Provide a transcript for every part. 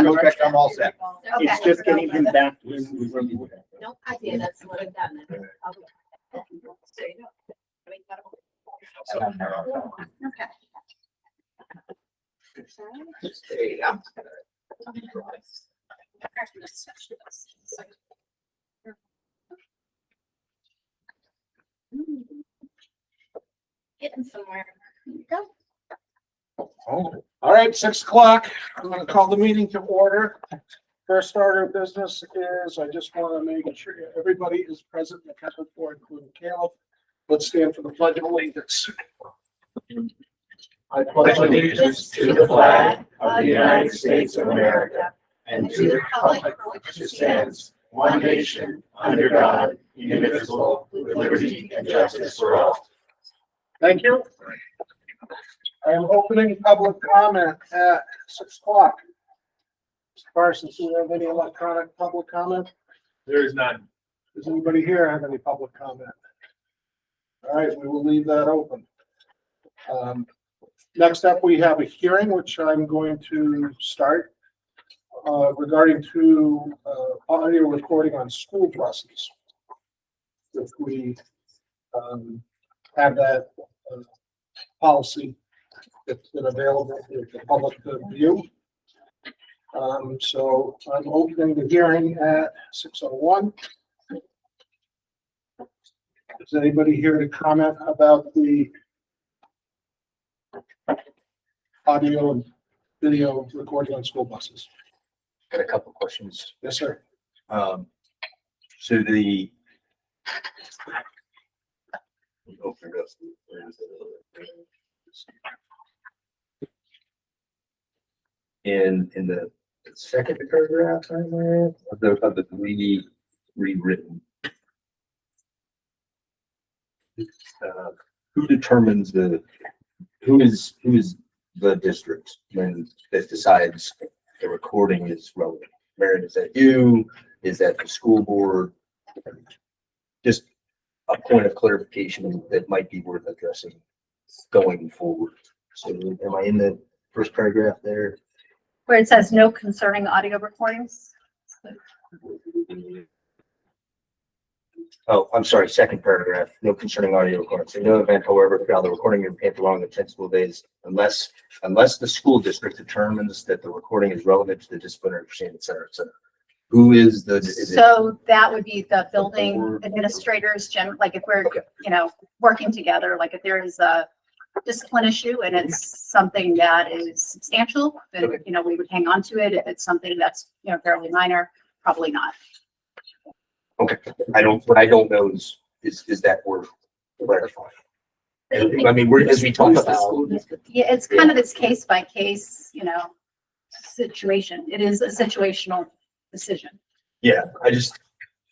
Okay, I'm all set. It's just getting him back to his. Nope, I did, that's what I've done. Okay. Getting somewhere. Go. All right, 6 o'clock. I'm gonna call the meeting to order. First order of business is, I just want to make sure everybody is present and accounted for, including Caleb. Let's stand for the pledge of allegiance. I Pledge allegiance to the flag of the United States of America and to the republic for which it stands, one nation, under God, indivisible, with liberty and justice for all. Thank you. I am opening public comment at 6 o'clock. Mr. Parsons, do you have any electronic public comment? There is none. Does anybody here have any public comment? All right, we will leave that open. Next up, we have a hearing, which I'm going to start regarding audio recording on school buses. If we have that policy that's been available for the public to view. So I'm opening the hearing at 6:01. Is anybody here to comment about the audio and video recording on school buses? Got a couple questions. Yes, sir. So the. In the second paragraph of the rewritten. Who determines who is the district when that decides the recording is relevant? Marion, is that you? Is that the school board? Just a point of clarification that might be worth addressing going forward. So am I in the first paragraph there? Where it says no concerning audio recordings? Oh, I'm sorry, second paragraph, no concerning audio recordings. In no event, however, throughout the recording may be paid along the 10 school days, unless the school district determines that the recording is relevant to the disciplinary proceeding, et cetera, et cetera. Who is the? So that would be the building administrators, like if we're, working together, like if there is a discipline issue and it's something that is substantial, then, we would hang on to it. If it's something that's, fairly minor, probably not. Okay, what I don't know is that worth clarifying. I mean, as we talk about. Yeah, it's kind of this case by case, situation. It is a situational decision. Yeah,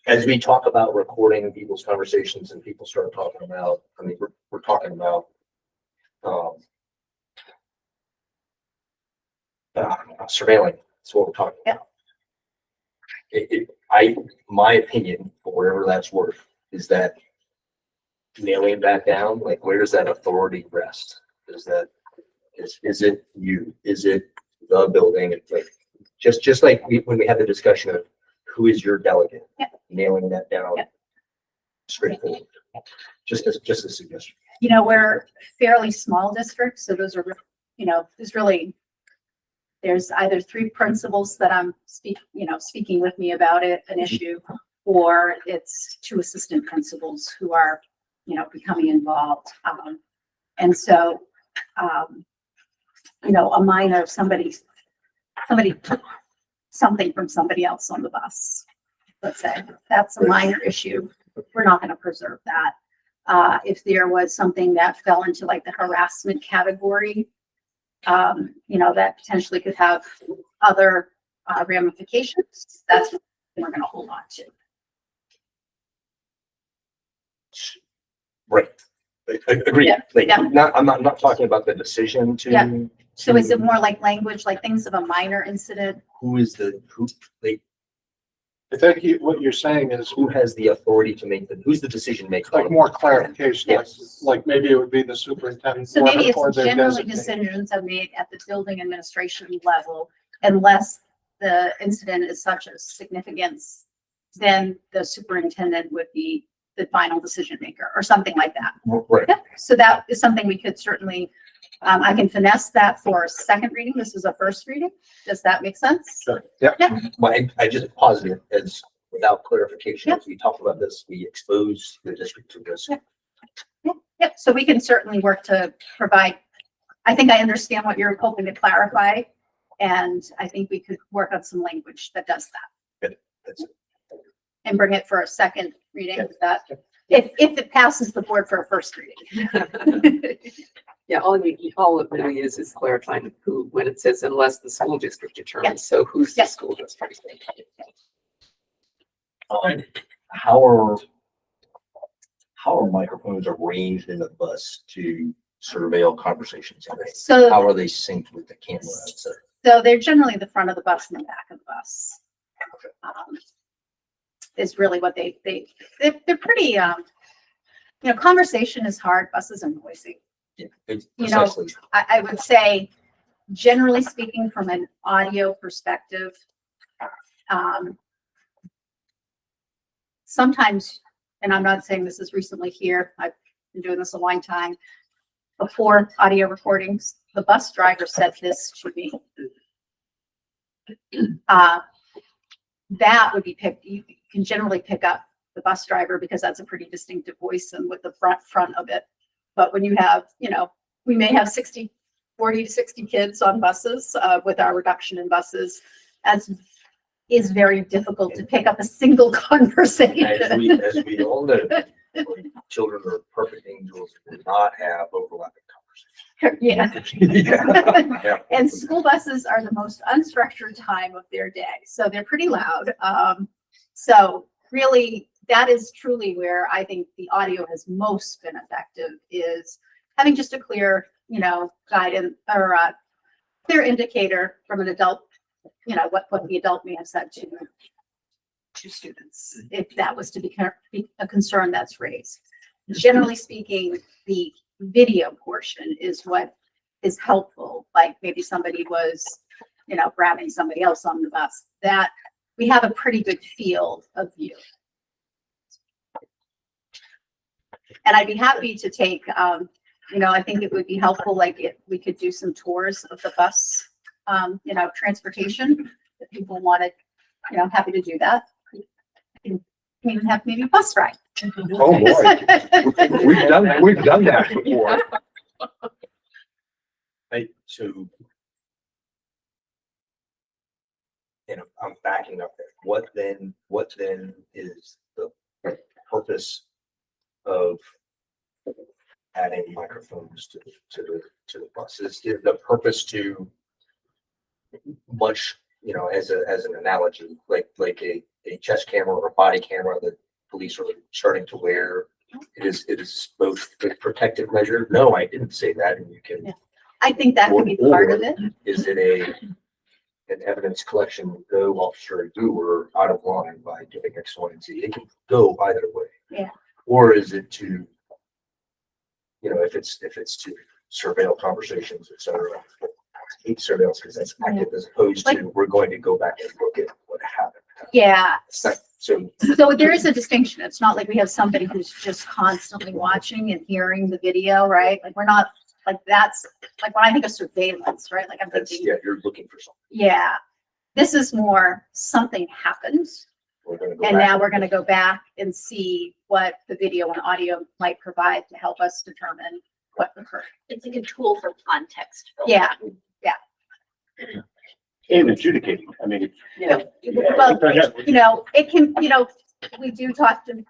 as we talk about recording people's conversations and people start talking about, I mean, we're talking about, surveilling. That's what we're talking about. My opinion, for whatever that's worth, is that nailing that down, like where does that authority rest? Is it you? Is it the building? It's like just like when we had the discussion of who is your delegate, nailing that down straightforward. Just a suggestion. We're fairly small districts, so those are, there's either 3 principals that I'm speaking with me about an issue, or it's 2 assistant principals who are, becoming involved. And so, a minor, somebody took something from somebody else on the bus, let's say, that's a minor issue. We're not going to preserve that. If there was something that fell into like the harassment category, that potentially could have other ramifications, that's what we're going to hold on to. Right. Agreed. Yeah, I'm not talking about the decision to. Yeah. So is it more like language, like things of a minor incident? Who's the I think what you're saying is who has the authority to who's the decision maker? like more clarification, Yes. like maybe it would be the superintendent. So maybe or it's their generally designee. decisions are made at the building administration level, unless the incident is such a significance, then the superintendent would be the final decision maker or something like that. Right. Yep, so that is something we could certainly, I can finesse that for a second reading. This is a first reading. Does that make sense? Well, I just positive as without clarification, as we talked about this, we expose the district to this. Yep, so we can certainly work to provide, I think I understand what you're hoping to clarify. And I think we could work on some language that does that. That's it. And bring it for a second reading, that, if it passes the board for a first reading. Yeah, all it really is clarifying who, when it says unless the school district determines, so who's the Yes. school district? How are microphones arranged in the bus to surveil conversations? So, How are they synced with the camera? so they're generally the front of the bus and the back of the bus. Is really what they're pretty, conversation is hard, buses are noisy. Yeah, You know, precisely. I would say, generally speaking, from an audio perspective, sometimes, and I'm not saying this is recently here, I've been doing this a long time, before audio recordings, the bus driver said this to me. That would be picked, you can generally pick up the bus driver because that's a pretty distinctive voice and with the front of it. But when you have, we may have 40 to 60 kids on buses, with our reduction in buses, as is very difficult to pick up a single conversation. As we all know, children are perfect angels and do not have overlapping Yeah. conversations. Yeah. And school buses are the most unstructured time of their day, so they're pretty loud. So really, that is truly where I think the audio has most been effective, is having just a clear, guidance or a clear indicator from an adult, what the adult may have said to students, if that was to be a concern that's raised. Generally speaking, the video portion is what is helpful. Like maybe somebody was, grabbing somebody else on the bus, that we have a pretty good field of view. And I'd be happy to take, I think it would be helpful, like if we could do some tours of the bus, transportation, if people wanted, happy to do that. Can even have maybe a bus ride. Oh, boy. We've done that before. So, I'm backing up there. What then is the purpose of adding microphones to the buses? Is the purpose to much, as an analogy, like a chest camera or a body camera that police are starting to wear? It is both a protective measure. No, I didn't say that, and you can. Yeah. I think that could be part of it. Is it an evidence collection? No, officer, you were out of line by doing X, Y, and Z. It can go either way. Yeah. Or is it to, if it's to surveil conversations, et cetera, hate surveillance because that's active, as opposed to we're going to go back and look at what happened. Yeah. So So there is a distinction. It's not like we have somebody who's just constantly watching and hearing the video, right? Like we're not, like that's, like when I think of surveillance, right? Like I'm that's, thinking, you're looking for something. yeah, this is more something happened. We're going to go And back. now we're going to go back and see what the video and audio might provide to help us determine what occurred. It's like a tool for context. building. Yeah. And adjudicating, I mean. Yeah. Well, it can, we do talk to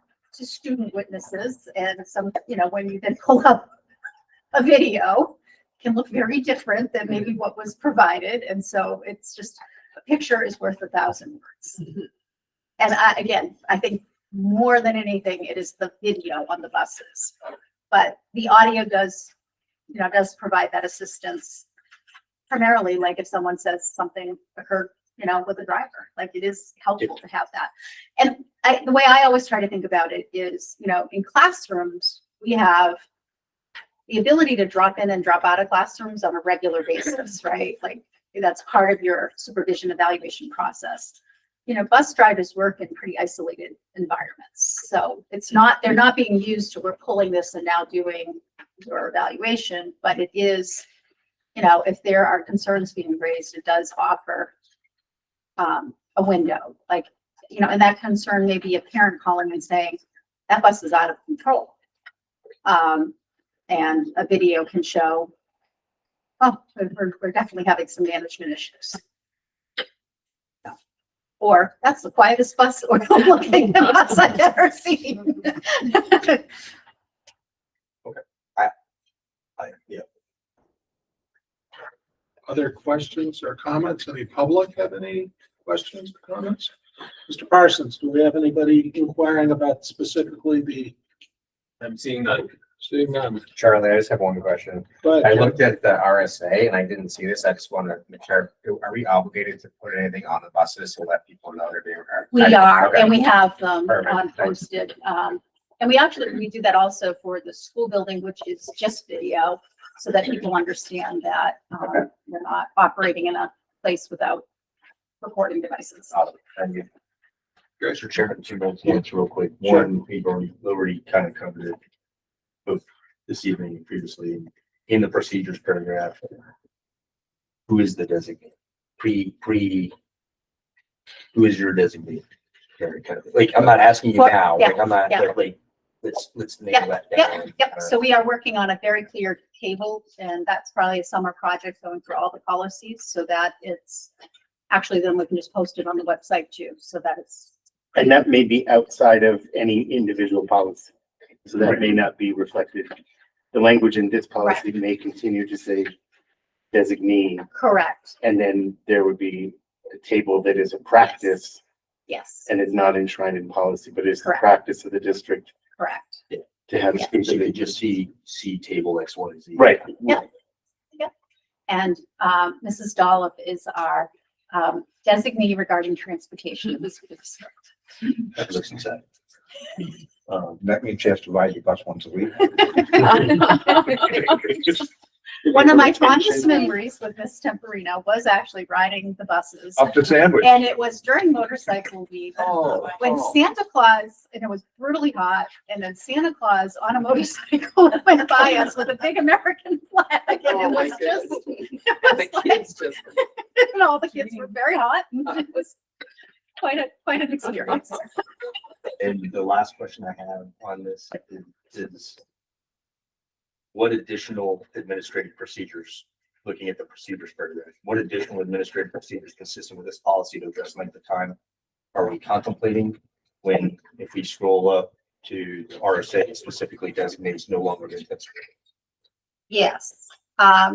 student witnesses, and some, when you then pull up a video, can look very different than maybe what was provided. And so it's just, a picture is worth 1,000 words. And I think more than anything, it is the video on the buses. But the audio does provide that assistance. Primarily, like if someone says something occurred, with the driver, like it is helpful to have that. And the way I always try to think about it is, in classrooms, we have the ability to drop in and drop out of classrooms on a regular basis, right? Like that's part of your supervision evaluation process. You know, bus drivers work in pretty isolated environments. So it's not, they're not being used to, we're pulling this and now doing your evaluation, but it is, you know, if there are concerns being raised, it does offer a window, like, you know, and that concern may be a parent calling and saying, that bus is out of control. And a video can show, oh, we're definitely having some management issues. Or that's the quietest bus or looking bus I've ever seen. Yeah. Other questions or comments? Any public have any questions or comments? Mr. Parsons, do we have anybody inquiring about specifically the, I'm seeing none. seeing none? Charlie, I just have one question. But I looked at the RSA and I didn't see this. I just want to make sure, are we obligated to put anything on the buses to let people know they're being? We are, Okay. and we have them Perfect. on posted. And we do that also for the school building, which is just video, so that people understand that we're not operating in a place without recording devices. Thank you. Mr. Chairman, two minutes to answer real quick. One, we've already kind of covered it both this evening and previously in the procedures paragraph. Who is the designee? Who is your designee? Very kind of, like, I'm not asking you Well, now, yeah, like, I'm not, yeah. like, let's nail that Yep, down. yep. So we are working on a very clear table, and that's probably a summer project going through all the policies so that it's actually, then we can just post it on the website too, so that it's, And that may be outside of any individual policy. So that may not be reflected. The language in this policy may continue to say designee, correct. and then there would be a table that is a practice Yes, and is not enshrined in policy, but is the Correct. practice of the district correct. to have. Yeah. So you just see table X, Y, Z. Right. Yep. And Mrs. Dollop is our designee regarding transportation of the school district. That looks exciting. That means she has to ride your bus once a week. One of my fondest memories with Miss Temporino was actually riding the buses. Up to Sandwich. And it was during motorcycle week when Oh. Santa Claus, and it was brutally hot, and then Santa Claus on a motorcycle went by us with a big American flag, and Oh it my was just, goodness. it The was kids just, like, and all the kids were very hot, and it was quite an experience. And the last question I have on this is what additional administrative procedures, looking at the procedures paragraph, what additional administrative procedures consistent with this policy to address length of time are we contemplating when, if we scroll up to RSA, specifically designates no longer intensive? Yes. I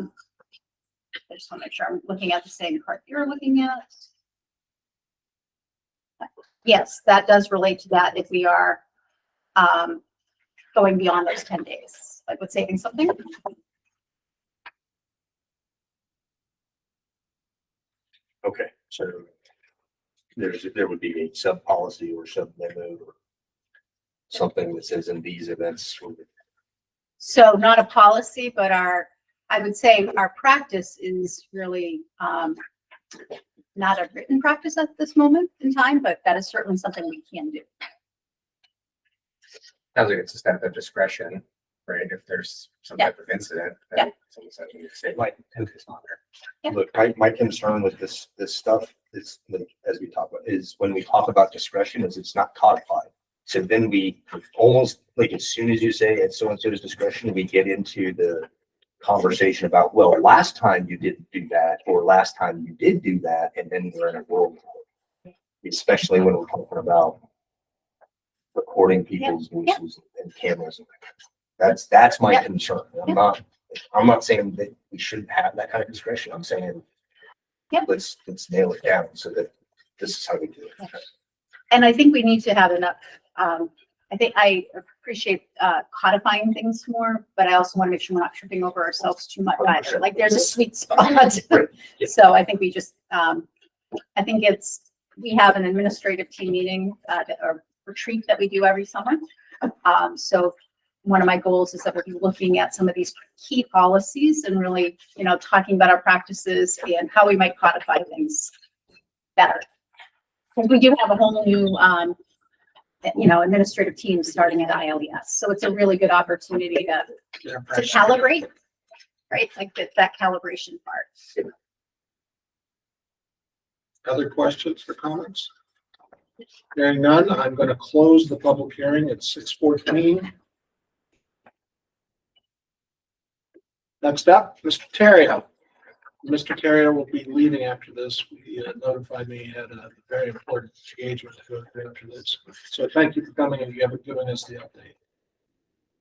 just want to make sure I'm looking at the same part you're looking at. Yes, that does relate to that if we are going beyond those 10 days, like with saving something. Okay, so there would be a sub policy or sub memo or something that says in these events. So not a policy, but I would say our practice is really not a written practice at this moment in time, but that is certainly something we can do. Sounds like it's a step of discretion, right? If there's some Yeah. type of incident. Yeah. then someone says, "You need to say, like, who is on there?" Yeah. Look, my concern with this stuff is, like, as we talk about, is when we talk about discretion, is it's not codified. So then we almost, like, as soon as you say it's so-and-so's discretion, we get into the conversation about, well, last time you didn't do that, or last time you did do that, and then we're in a world, especially when we're talking about recording people's voices and cameras. That's my Yeah. concern. Yeah. I'm not saying that we shouldn't have that kind of discretion. I'm saying Yeah. let's nail it down so that this is how we do it. And I think we need to have enough, I think I appreciate codifying things more, but I also want to make sure we're not tripping over ourselves too much either. Like there's a sweet spot. Yeah. So I think we just, we have an administrative team meeting, or retreat that we do every summer. So one of my goals is that we'll be looking at some of these key policies and really, talking about our practices and how we might codify things better. Because we do have a whole new, administrative team starting at ILES. So it's a really good opportunity to calibrate, right? Like that calibration part. Other questions or comments? Hearing none, I'm going to close the public hearing at 6:14. Next up, Mr. Terrio. Mr. Terrio will be leaving after this. He notified me he had a very important engagement to go through after this. So thank you for coming and giving us the update.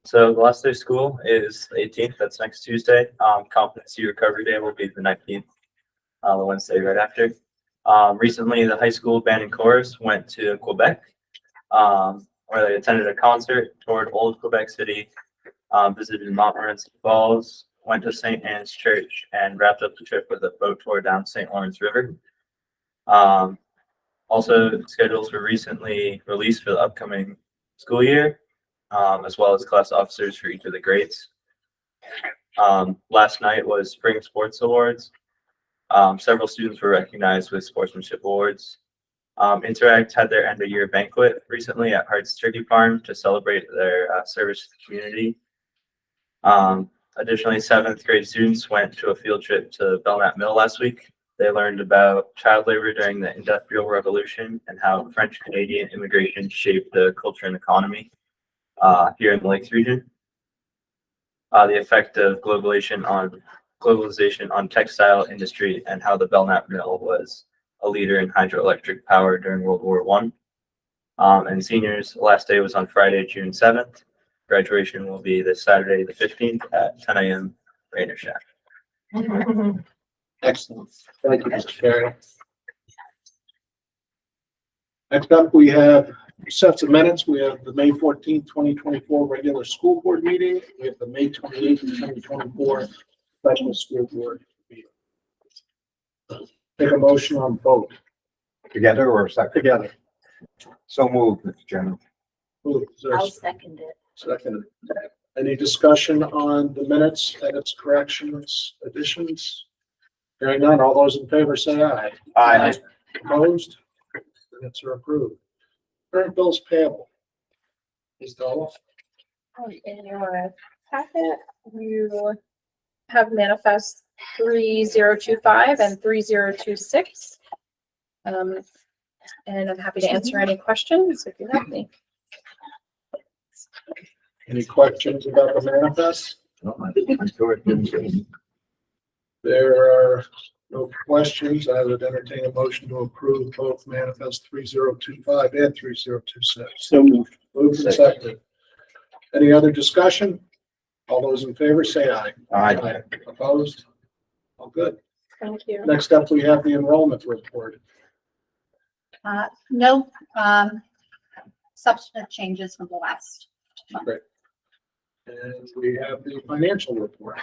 So the last day of school is the 18th. That's next Tuesday. Competency Recovery Day will be the 19th, the Wednesday right after. Recently, the high school band and chorus went to Quebec, where they attended a concert, toured Old Quebec City, visited Montmorency Falls, went to St. Anne's Church, and wrapped up the trip with a boat tour down St. Lawrence River. Also, schedules were recently released for the upcoming school year, as well as class officers for each of the grades. Last night was Spring Sports Awards. Several students were recognized with sportsmanship awards. Interact had their end of year banquet recently at Hart's Turkey Farm to celebrate their service to the community. Additionally, 7th grade students went to a field trip to Belknap Mill last week. They learned about child labor during the Industrial Revolution and how French-Canadian immigration shaped the culture and economy here in the Lakes region. The effect of globalization on textile industry and how the Belknap Mill was a leader in hydroelectric power during World War I. And seniors, last day was on Friday, June 7th. Graduation will be this Saturday, the 15th at 10 a.m. Rainer Shack. Excellent. Thank you, Mr. Terrio. Next up, we have sets of minutes. We have the May 14th, 2024 regular school board meeting. We have the May 28th, 2024 special school board meeting. Take a motion on both. Together or second? Together. So moved, Mr. Chairman. Is there a I'll second it. second? Any discussion on the minutes, edits, corrections, additions? Hearing none, all those in favor say aye. Aye. Opposed? Minutes are approved. Current bills payable. Ms. Dolph? In your packet, you have manifest 3025 and 3026. And I'm happy to answer any questions if you have any. Any questions about the manifest? There are no questions. I would entertain a motion to approve both manifest 3025 and 3026. So moved. Moved and seconded. Any other discussion? All those in favor say aye. Aye. Opposed? All good. Thank you. Next up, we have the enrollment report. No, substantive changes from the last month. And we have the financial report.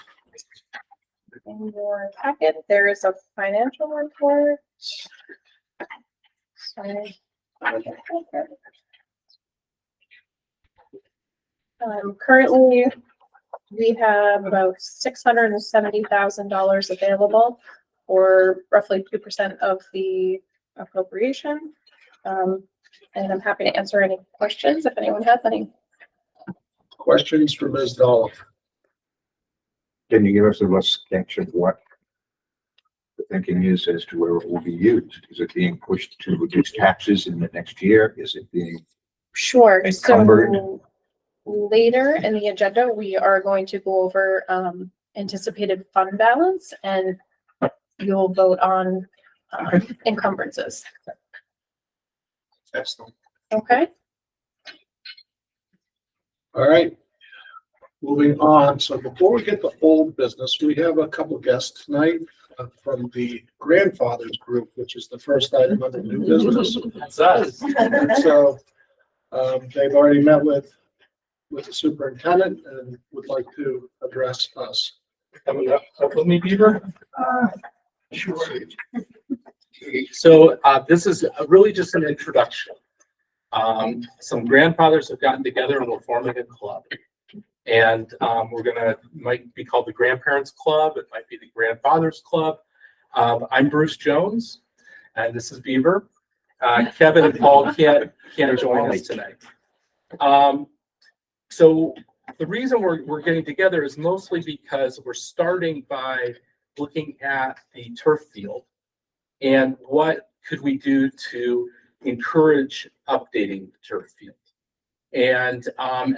In your packet, there is a financial report. Sorry. Currently, we have about $670,000 available, or roughly 2% of the appropriation. And I'm happy to answer any questions if anyone has any. Questions for Ms. Dolph? Can you give us a rough sketch of what the thinking is as to where it will be used? Is it being pushed to reduce taxes in the next year? Is it being Sure. encumbered? So later in the agenda, we are going to go over anticipated fund balance, and you'll vote on encumbrances. Excellent. Okay. All right. Moving on. So before we get to old business, we have a couple of guests tonight from the grandfathers group, which is the first item under new business. That's us. So they've already met with the superintendent and would like to address us. Coming up with me, Beaver? Sure. So this is really just an introduction. Some grandfathers have gotten together and we're forming a club. And might be called the Grandparents Club. It might be the Grandfathers Club. I'm Bruce Jones, and this is Beaver. Kevin and Paul can't join us tonight. So the reason we're getting together is mostly because we're starting by looking at the turf field and what could we do to encourage updating the turf field. And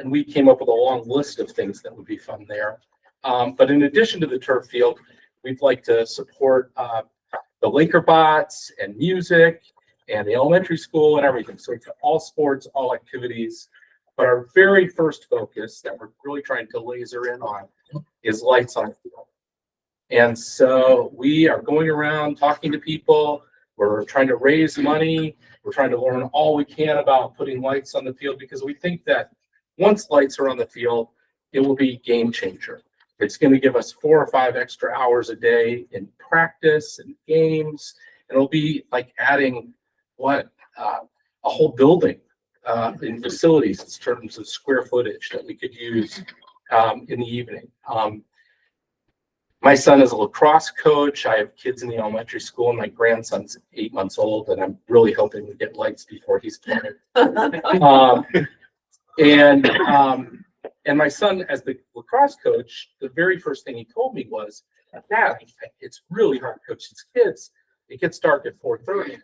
we came up with a long list of things that would be fun there. But in addition to the turf field, we'd like to support the Laker bots and music and the elementary school and everything. So it's all sports, all activities. But our very first focus that we're really trying to laser in on is lights on the field. And so we are going around talking to people. We're trying to raise money. We're trying to learn all we can about putting lights on the field because we think that once lights are on the field, it will be a game changer. It's going to give us 4 or 5 extra hours a day in practice and games. And it'll be like adding a whole building in facilities in terms of square footage that we could use in the evening. My son is a lacrosse coach. I have kids in the elementary school, and my grandson's 8 months old, and I'm really hoping we get lights before he's planted. And my son, as the lacrosse coach, the very first thing he told me was, "Dad, it's really hard to coach these kids. It gets dark at 4:30."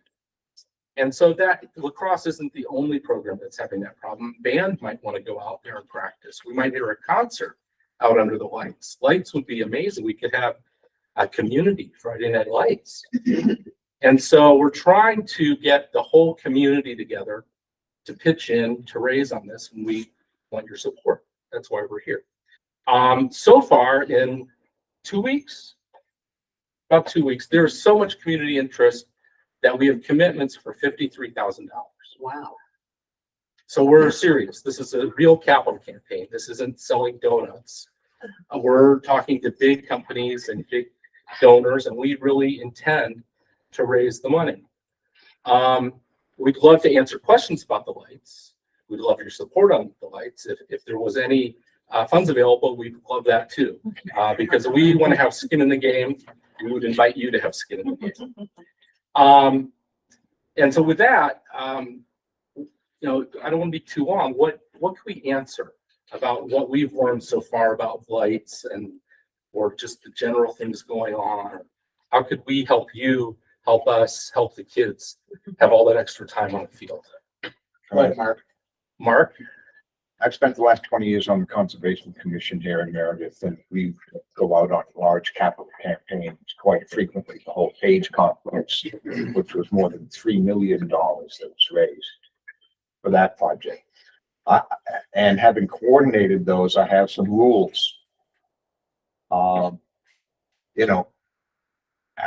And so that lacrosse isn't the only program that's having that problem. Band might want to go out there and practice. We might hear a concert out under the lights. Lights would be amazing. We could have a community Friday Night Lights. And so we're trying to get the whole community together to pitch in, to raise on this, and we want your support. That's why we're here. So far in 2 weeks, about 2 weeks, there's so much community interest that we have commitments for $53,000. Wow. So we're serious. This is a real capital campaign. This isn't selling donuts. We're talking to big companies and big donors, and we really intend to raise the money. We'd love to answer questions about the lights. We'd love your support on the lights. If there was any funds available, we'd love that too. Because we want to have skin in the game. We would invite you to have skin in the game. And so with that, I don't want to be too long. What can we answer about what we've learned so far about lights or just the general things going on? How could we help you, help us, help the kids have all that extra time on the field? Right, Mark. Mark? I've spent the last 20 years on the Conservation Commission here in Meredith, and we go out on large capital campaigns quite frequently. The whole Page Conference, which was more than $3 million that was raised for that project. And having coordinated those, I have some rules. I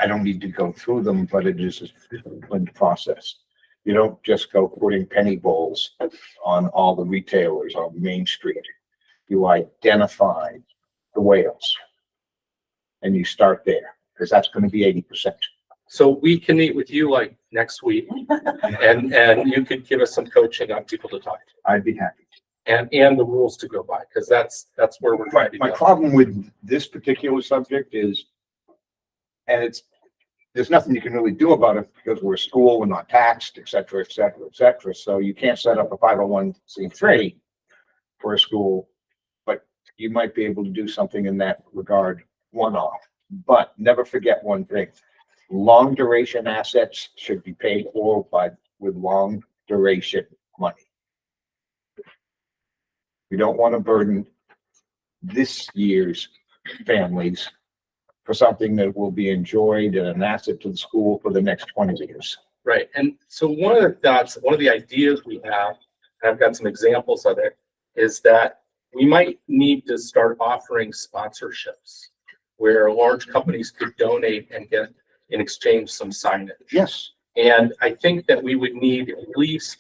don't need to go through them, but it is a disciplined process. You don't just go putting penny bowls on all the retailers on Main Street. You identify the whales and you start there because that's going to be 80%. So we can meet with you like next week and you could give us some coaching on people to talk to. I'd be happy. And the rules to go by, because that's where we're trying to My go. problem with this particular subject is, there's nothing you can really do about it because we're a school, we're not taxed, et cetera, et cetera, et cetera. So you can't set up a 501c3 for a school, but you might be able to do something in that regard one-off. But never forget one thing. Long duration assets should be paid for with long duration money. We don't want to burden this year's families for something that will be enjoyed and an asset to the school for the next 20 years. Right. And so one of the ideas we have, and I've got some examples of it, is that we might need to start offering sponsorships where large companies could donate and get in exchange some signage. Yes. And I think that we would need at least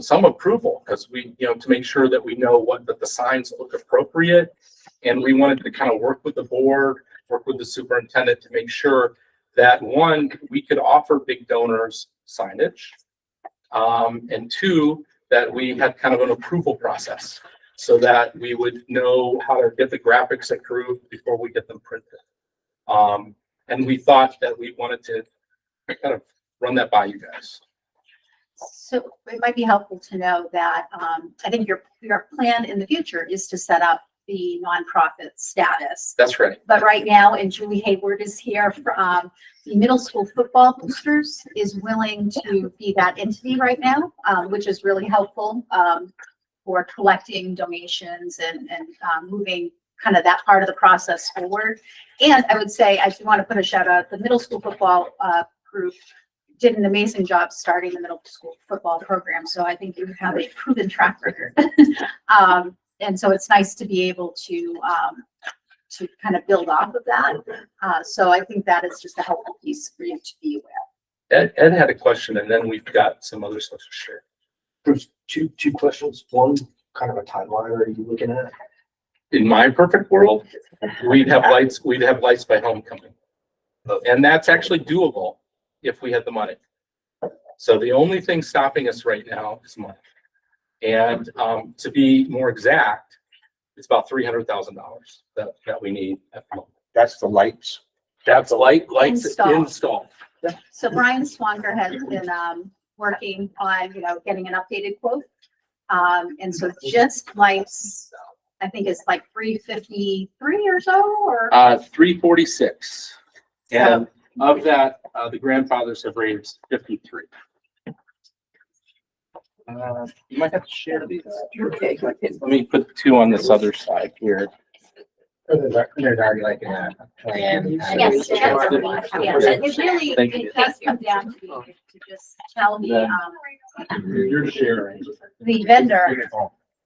some approval because to make sure that we know that the signs look appropriate. And we wanted to kind of work with the board, work with the superintendent to make sure that one, we could offer big donors signage. And two, that we had kind of an approval process so that we would know how to get the graphics approved before we get them printed. And we thought that we wanted to kind of run that by you guys. So it might be helpful to know that, I think your plan in the future is to set up the nonprofit status. That's right. But right now, and Julie Hayward is here from, the middle school football boosters is willing to be that entity right now, which is really helpful, for collecting donations and moving kind of that part of the process forward. And I would say, I do want to put a shout out, the middle school football, group did an amazing job starting the middle school football program. So I think you have a proven track record. And so it's nice to be able to kind of build off of that. So I think that is just a helpful piece for you to be aware. Ed had a question, and then we've got some other stuff to share. There's two questions. One, kind of a timeline are you looking at? In my perfect world, we'd have lights by homecoming. And that's actually doable if we had the money. So the only thing stopping us right now is money. And to be more exact, it's about $300,000 that we need at the moment. That's the lights. That's lights Installed. installed. So Brian Swanger has been working on, getting an updated quote. And so just lights, I think it's like 353 or so, or 346. And of that, the grandfathers have raised 53. You might have to share these. Okay. Let me put two on this other side here. There's already like a plan. yes, that's a lot. Yeah, it really, Thank you. it does come down to just tell me, You're sharing. the vendor,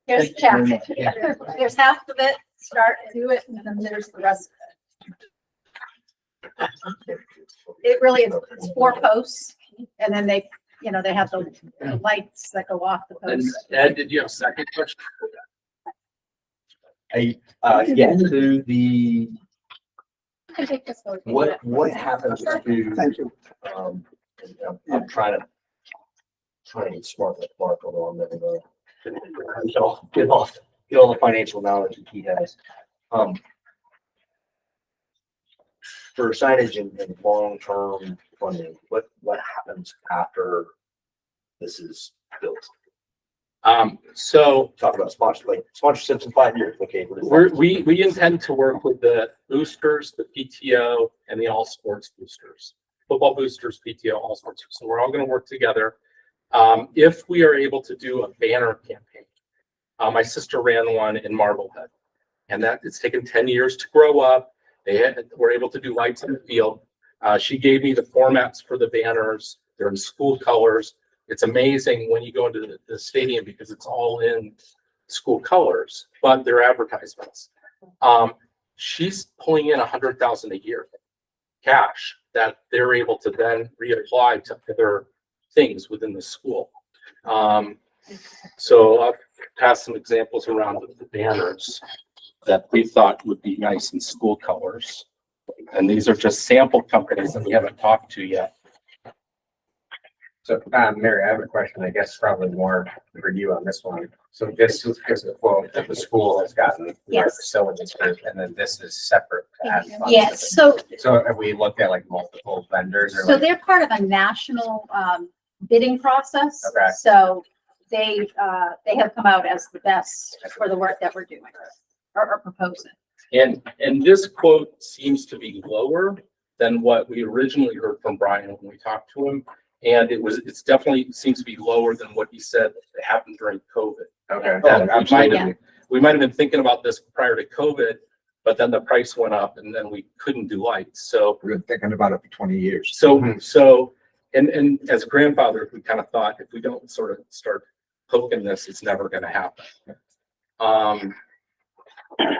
here's Thank you very check. There's half of it, start, do it, and then there's the rest of it. It really is, it's 4 posts, and then they have the lights that go off the And posts. Ed, did you have a second question? Yeah, to the, I can take this one. what happens to? Thank you. I'm trying to get smart like Mark, although I'm never gonna get all the financial knowledge that he has. For signage and long-term funding, what happens after this is built? So Talk about sponsorships in 5 years. Okay. what is that? we intend to work with the boosters, the PTO, and the all sports boosters, football boosters, PTO, all sports. So we're all going to work together. If we are able to do a banner campaign, my sister ran one in Marblehead, and that it's taken 10 years to grow up. They were able to do lights in the field. She gave me the formats for the banners. They're in school colors. It's amazing when you go into the stadium because it's all in school colors, but they're advertisements. She's pulling in $100,000 a year cash that they're able to then reapply to other things within the school. So I'll pass some examples around with the banners that we thought would be nice in school colors. And these are just sample companies that we haven't talked to yet. So, Mary, I have a question, I guess probably more for you on this one. So this is the quote that the school has gotten. for Yes. Facilities, and then this is separate to add funds. Yes, so So have we looked at like multiple vendors or So like? they're part of a national bidding process. Okay. So they have come out as the best for the work that we're doing or proposing. And this quote seems to be lower than what we originally heard from Brian when we talked to him. And it's definitely seems to be lower than what he said happened during COVID. Okay. That Absolutely. we might have been thinking about this prior to COVID, but then the price went up and then we couldn't do lights. So, We've been thinking about it for 20 years. and as a grandfather, we kind of thought if we don't sort of start poking this, it's never going to happen.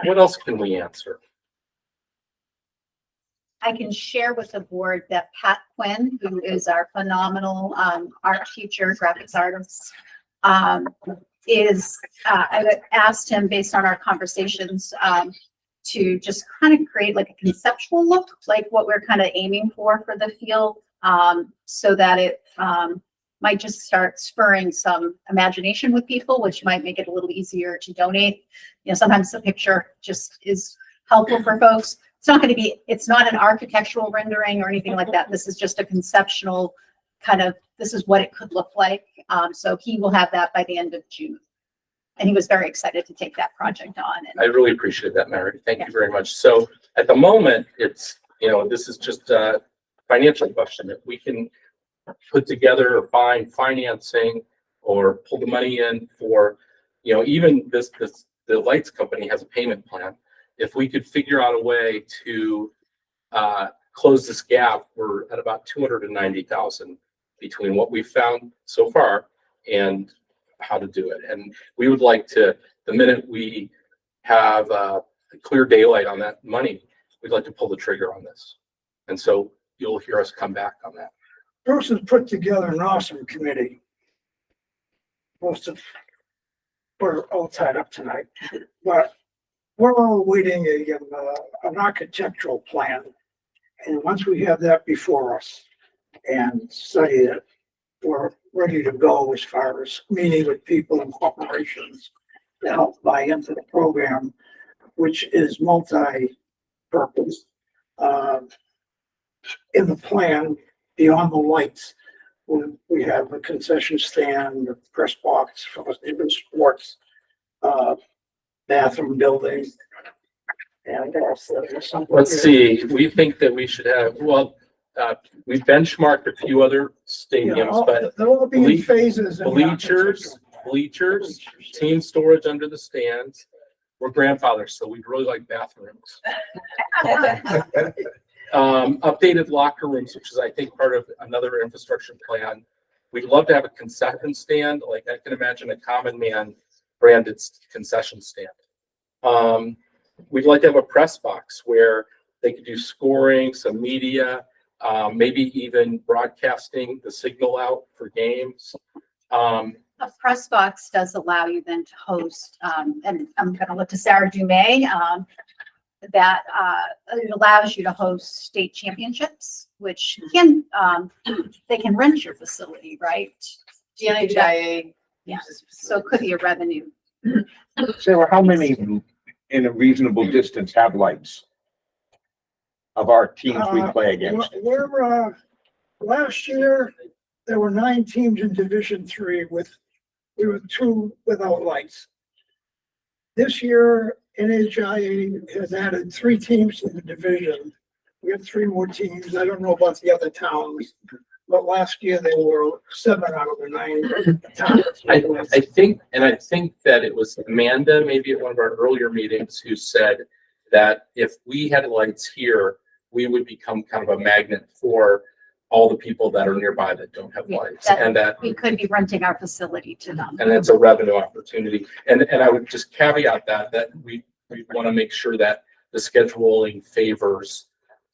What else can we answer? I can share with the board that Pat Quinn, who is our phenomenal art teacher, graphics artist, I asked him based on our conversations to just kind of create like a conceptual look, like what we're kind of aiming for the field, so that it might just start spurring some imagination with people, which might make it a little easier to donate. You know, sometimes the picture just is helpful for folks. It's not going to be, it's not an architectural rendering or anything like that. This is just a conceptual kind of, this is what it could look like. So he will have that by the end of June. And he was very excited to take that project on. I And really appreciate that, Mary. Thank you very much. So at the moment, it's, you know, this is just a financial question. If we can put together or find financing or pull the money in for, you know, even the lights company has a payment plan. If we could figure out a way to close this gap, we're at about 290,000 between what we've found so far and how to do it. And we would like to, the minute we have clear daylight on that money, we'd like to pull the trigger on this. And so you'll hear us come back on that. Bruce has put together an awesome committee. Most of, we're all tied up tonight, but we're all waiting an architectural plan. And once we have that before us and study it, we're ready to go as far as meeting with people and corporations to help buy into the program, which is multi-purpose. In the plan, beyond the lights, we have a concession stand, a press box for even sports, bathroom building. And something. Let's see, we think that we should have, well, we benchmarked a few other stadiums, but They'll all be in phases. in the bleachers, team storage under the stands. We're grandfathers, so we'd really like bathrooms. Updated locker rooms, which is, I think, part of another infrastructure plan. We'd love to have a concession stand, like I can imagine a Common Man branded concession stand. We'd like to have a press box where they could do scoring, some media, maybe even broadcasting the signal out for games. a press box does allow you then to host, and I'm going to look to Sarah Dumais, that it allows you to host state championships, which can, they can rent your facility, right? The NHIA. Yeah, so it could be a revenue. Sarah, how many in a reasonable distance have lights of our teams we play against? We're last year, there were 9 teams in Division III we were 2 without lights. This year, NHIA has added 3 teams to the division. We have 3 more teams. I don't know about the other towns, but last year there were 7 out of the 9 towns. I think that it was Amanda, maybe at one of our earlier meetings, who said that if we had lights here, we would become kind of a magnet for all the people that are nearby that don't have lights, and that We could be renting our facility to them. and it's a revenue opportunity. And I would just caveat that we want to make sure that the scheduling favors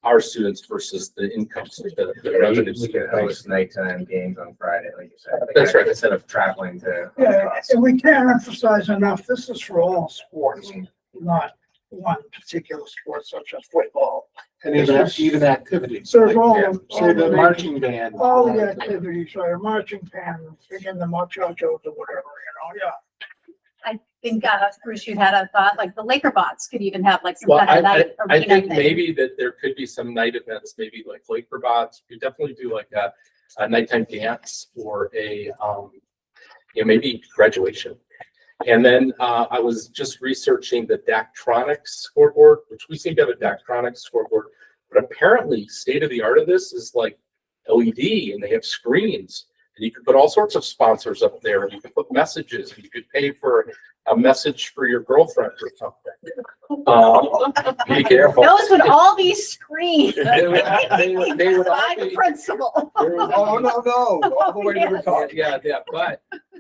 our students versus the income, the revenue. We could host nighttime games on Friday, like you said. That's right. Instead of traveling to. Yeah, and we can't emphasize enough, this is for all sports, not one particular sport such as football. And even activities. So it's all, Say the marching band. all the activities, right, marching band, singing the muchachos or whatever, yeah. I think, Bruce, you had a thought, like the Laker bots could even have like some Well, kind of night I arena think thing. maybe that there could be some night events, maybe like Laker Bots. We definitely do like a nighttime dance or a, maybe graduation. And then I was just researching the Daktronics scoreboard, which we seem to have a Daktronics scoreboard, but apparently state of the art of this is like LED and they have screens. And you could put all sorts of sponsors up there. And you could put messages. And you could pay for a message for your girlfriend or something. Be careful. Those would all be screened. They would all By the be. principal. Oh, no, all the way to the top. Yeah,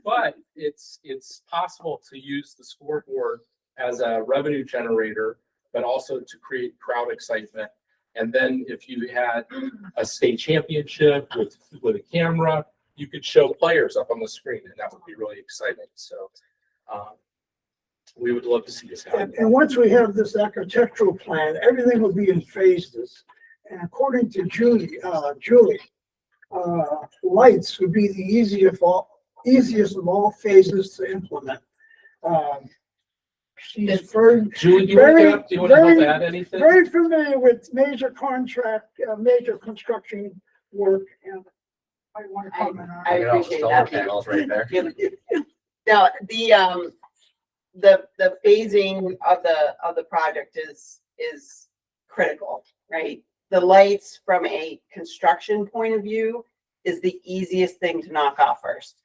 but it's possible to use the scoreboard as a revenue generator, but also to create crowd excitement. And then if you had a state championship with a camera, you could show players up on the screen, and that would be really exciting. So we would love to see this happen. And once we have this architectural plan, everything will be in phases. And according to Julie, lights would be the easiest of all phases to implement. She's very, Julie, do you want Very- to, do you want to help very- add anything? very familiar with major construction work, and I want to comment on I it. appreciate Solar that. panels right there. Now, the phasing of the project is critical, right? The lights from a construction point of view is the easiest thing to knock off first.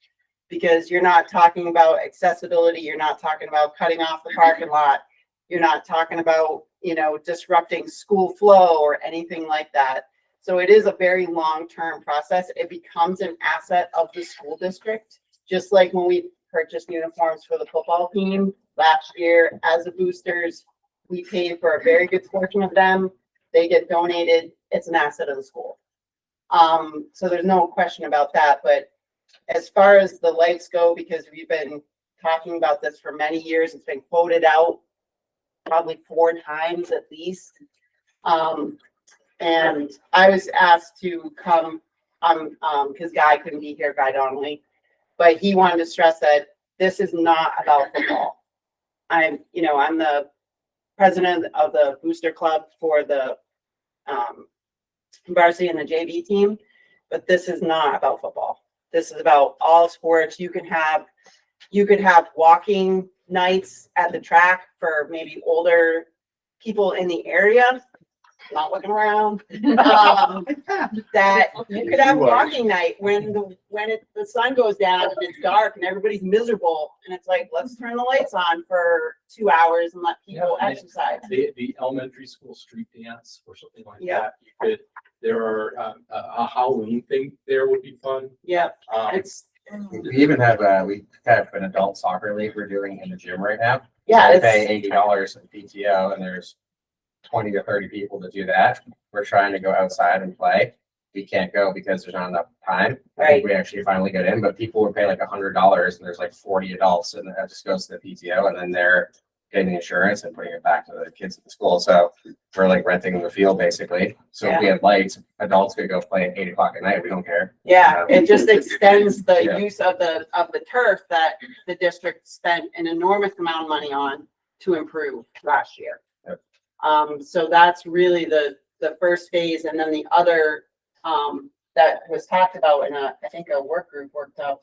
Because you're not talking about accessibility, you're not talking about cutting off the parking lot, you're not talking about, disrupting school flow or anything like that. So it is a very long-term process. It becomes an asset of the school district, just like when we purchased uniforms for the football team last year as the boosters. We paid for a very good portion of them. They get donated. It's an asset of the school. So there's no question about that. But as far as the lights go, because we've been talking about this for many years, it's been quoted out probably 4 times at least. And I was asked to come, because Guy couldn't be here, Guy Donnelly, but he wanted to stress that this is not about football. I'm the president of the booster club for the varsity and the JV team, but this is not about football. This is about all sports. You could have walking nights at the track for maybe older people in the area, not looking around. That you could have walking night when the sun goes down and it's dark and everybody's miserable, and it's like, let's turn the lights on for 2 hours and let people exercise. The elementary school street dance or something like Yeah. that. There are, a Halloween thing there would be fun. Yeah, Um, it's We even have, we have an adult soccer league we're doing in the gym right now. yeah, We it's pay $80 in PTO, and there's 20 to 30 people to do that. We're trying to go outside and play. We can't go because there's not enough time. I Right. think we actually finally get in, but people would pay like $100, and there's like 40 adults, and that just goes to the PTO, and then they're getting insurance and putting it back to the kids at the school. So we're like renting the field basically. So if we had lights, adults could go play at 8 o'clock at night. We don't care. Yeah, it just extends the Yeah. use of the turf that the district spent an enormous amount of money on to improve last year. Yep. So that's really the first phase, and then the other, that was talked about in I think a work group worked up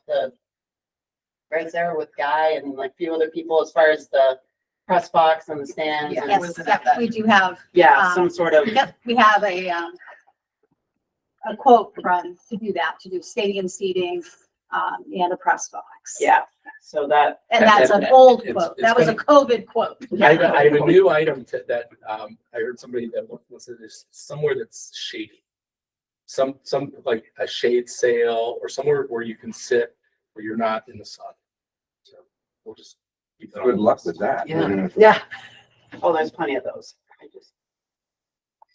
right there with Guy and like a few other people as far as the press box and the stands. and- Yes, yep, we do have, Yeah, some sort of, yep, we have a quote from, to do stadium seating, and a press box. yeah, so that, And that's an old quote. it's That was a been- COVID quote. I have a new item that, I heard somebody that was somewhere that's shady. Some like a shade sail or somewhere where you can sit where you're not in the sun. So we'll just keep that on. Good luck with that. Yeah. yeah. Oh, there's plenty of those.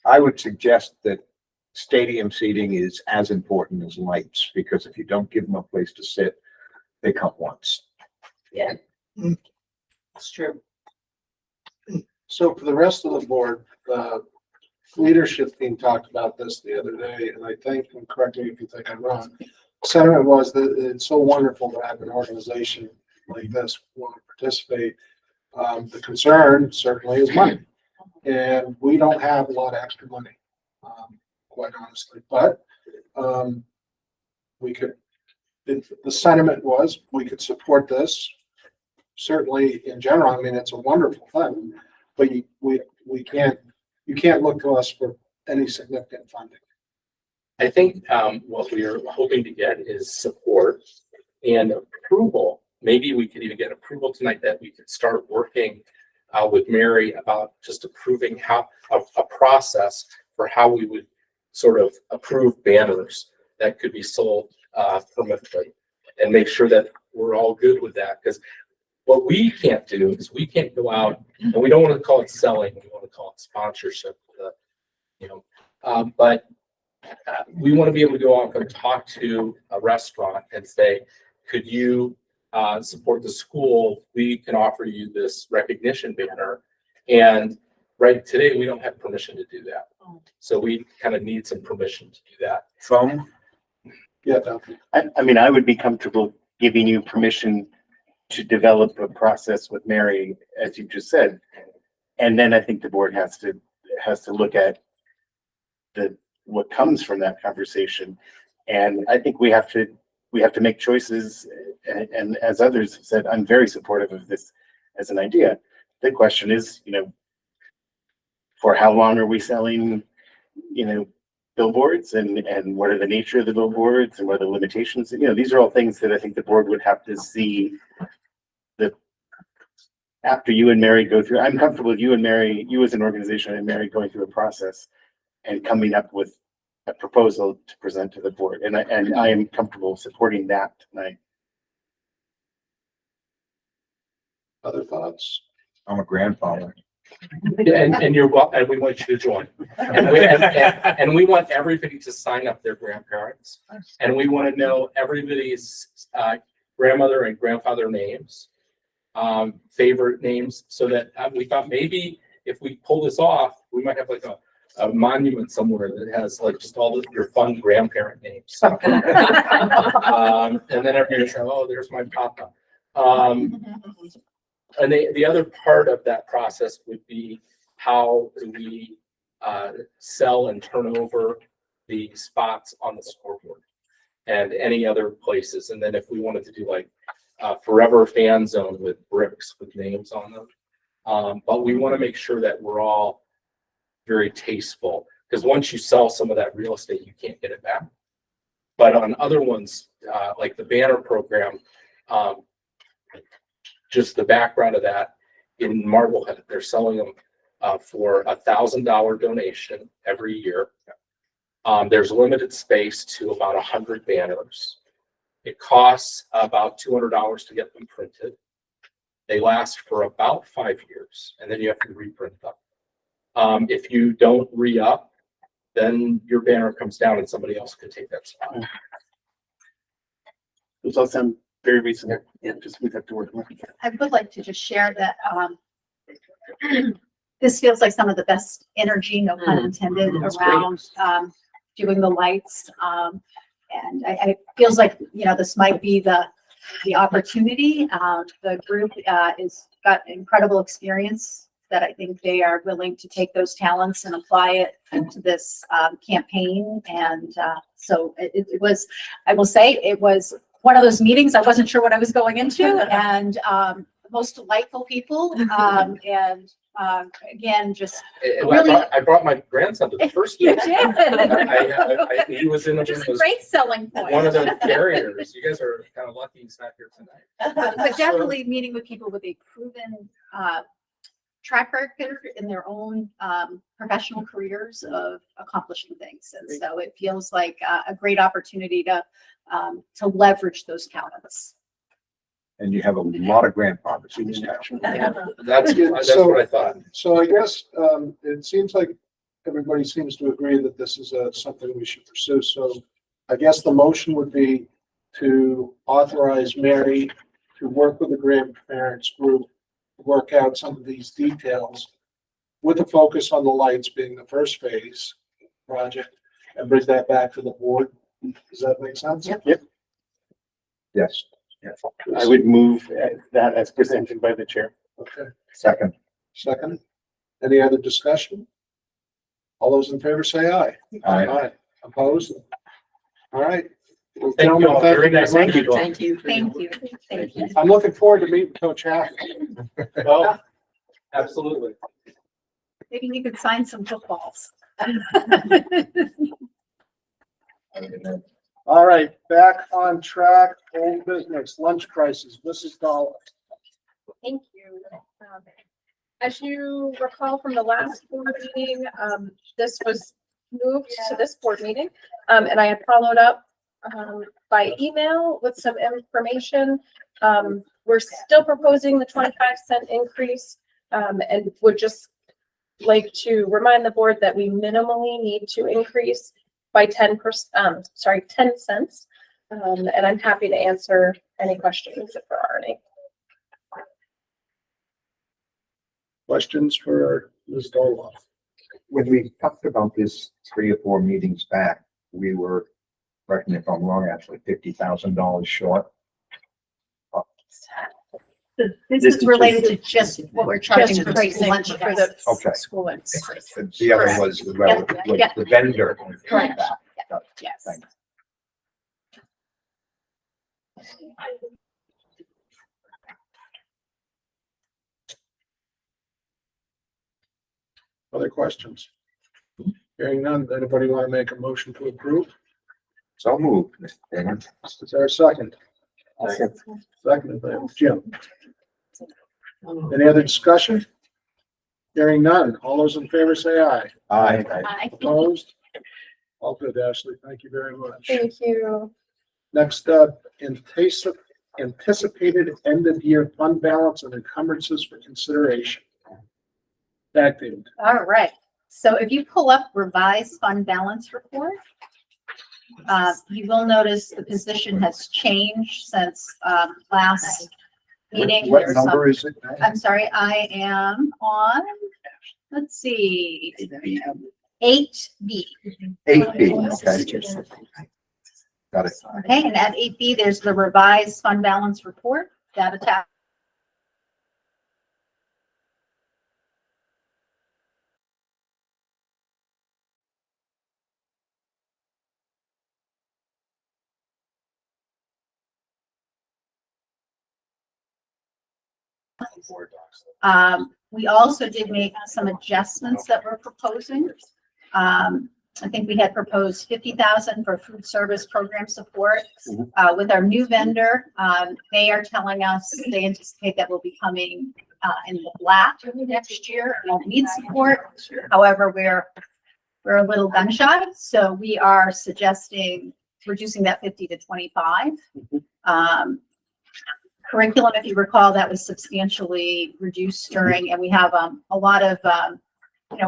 I would suggest that stadium seating is as important as lights, because if you don't give them a place to sit, they come once. Yeah. It's true. So for the rest of the board, the leadership team talked about this the other day, and I think, and correct me if you think I'm wrong, sentiment was that it's so wonderful to have an organization like this want to participate. The concern certainly is money, and we don't have a lot of extra money, quite honestly, but we could, the sentiment was we could support this. Certainly in general, I mean, it's a wonderful thing, but you can't look to us for any significant funding. I think what we are hoping to get is support and approval. Maybe we could even get approval tonight that we could start working with Mary about just approving how a process for how we would sort of approve banners that could be sold permanently, and make sure that we're all good with that. Because what we can't do is we can't go out, and we don't want to call it selling, we want to call it sponsorship, but we want to be able to go out and talk to a restaurant and say, could you support the school? We can offer you this recognition banner. And right today, we don't have permission to do that. So we kind of need some permission to do that. Foam? Yeah, Duncan. I mean, I would be comfortable giving you permission to develop a process with Mary, as you just said. And then I think the board has to look at what comes from that conversation. And I think we have to make choices. And as others have said, I'm very supportive of this as an idea. The question is, for how long are we selling, billboards, and what are the nature of the billboards, and what are the limitations? These are all things that I think the board would have to see after you and Mary go through. I'm comfortable with you and Mary, you as an organization and Mary going through a process and coming up with a proposal to present to the board. And I am comfortable supporting that tonight. Other thoughts? I'm a grandfather. And you're well, and we want you to join. And we want everybody to sign up their grandparents. And we want to know everybody's grandmother and grandfather names, favorite names, so that we thought maybe if we pull this off, we might have like a monument somewhere that has like just all of your fun grandparent names. And then everybody say, oh, there's my papa. And the other part of that process would be how do we sell and turn over the spots on the scoreboard and any other places. And then if we wanted to do like a forever fan zone with bricks with names on them. But we want to make sure that we're all very tasteful, because once you sell some of that real estate, you can't get it back. But on other ones, like the banner program, just the background of that, in Marblehead, they're selling them for $1,000 donation every year. There's limited space to about 100 banners. It costs about $200 to get them printed. They last for about 5 years, and then you have to reprint them. If you don't re-up, then your banner comes down and somebody else could take that spot. Those all sound very reasonable. Yeah, just we have to work on it. I would like to just share that this feels like some of the best energy, no pun intended, around doing the lights. And it feels like, this might be the opportunity. The group is got incredible experience that I think they are willing to take those talents and apply it into this campaign. And so it was, I will say, it was one of those meetings I wasn't sure what I was going into, and most delightful people. And again, just really. I brought my grandson to the first You meeting. did. He was in Which is a was great selling point. one of the carriers. You guys are kind of lucky he's not here tonight. But definitely meeting with people with a proven track record in their own professional careers of accomplishing things. And so it feels like a great opportunity to leverage those talents. And you have a lot of grandfathers in this town. That's So- what I thought. So I guess it seems like everybody seems to agree that this is something we should pursue. So I guess the motion would be to authorize Mary to work with the grandparents group, work out some of these details with a focus on the lights being the first phase project, and bring that back to the board. Does that make sense? Yep. Yes. I would move that as presented by the chair. Okay, Second. second. Any other discussion? All those in favor say aye. Aye. Opposed? All right. Well, Thank you gentlemen, all. Very nice. Thank you. Thank you. Thank you. Thank you. I'm looking forward to meeting Coach Hack. Oh, absolutely. Maybe you could sign some footballs. All right, back on track, old business, lunch prices, Mrs. Dollar. Thank you. As you recall from the last board meeting, this was moved to this board meeting. And I had followed up by email with some information. We're still proposing the 25-cent increase, and would just like to remind the board that we minimally need to increase by 10 cents. And I'm happy to answer any questions if there are any. Questions for Ms. Doloff? When we talked about this 3 or 4 meetings back, we were correct me if I'm wrong, actually $50,000 short. This is related to just what we're charging for school lunch for for the Okay. school lunch. The other was the vendor. Correct. Yes. Thanks. Other questions? Hearing none, anybody want to make a motion to approve? So moved, Mr. Chairman. Is there a second? Second. Seconded by Jim. Any other discussion? Hearing none. All those in favor say aye. Aye. I Opposed? All good, Ashley. Thank you very much. Thank you. Next up, anticipated end of year fund balance and encumbrances for consideration. Back to you. All right, so if you pull up revised fund balance report, you will notice the position has changed since, last meeting. What There's some- number is it? I'm sorry, I am on, let's see, 8B. 8B, okay. Got it. Okay, and at 8B, there's the revised fund balance report, that attached. We also did make some adjustments that we're proposing. I think we had proposed 50,000 for food service program support. With our new vendor, they are telling us they anticipate that we'll be coming in the black next year and won't need support. However, we're a little gun shy, so we are suggesting reducing that 50 to 25. Curriculum, if you recall, that was substantially reduced during, and we have a lot of,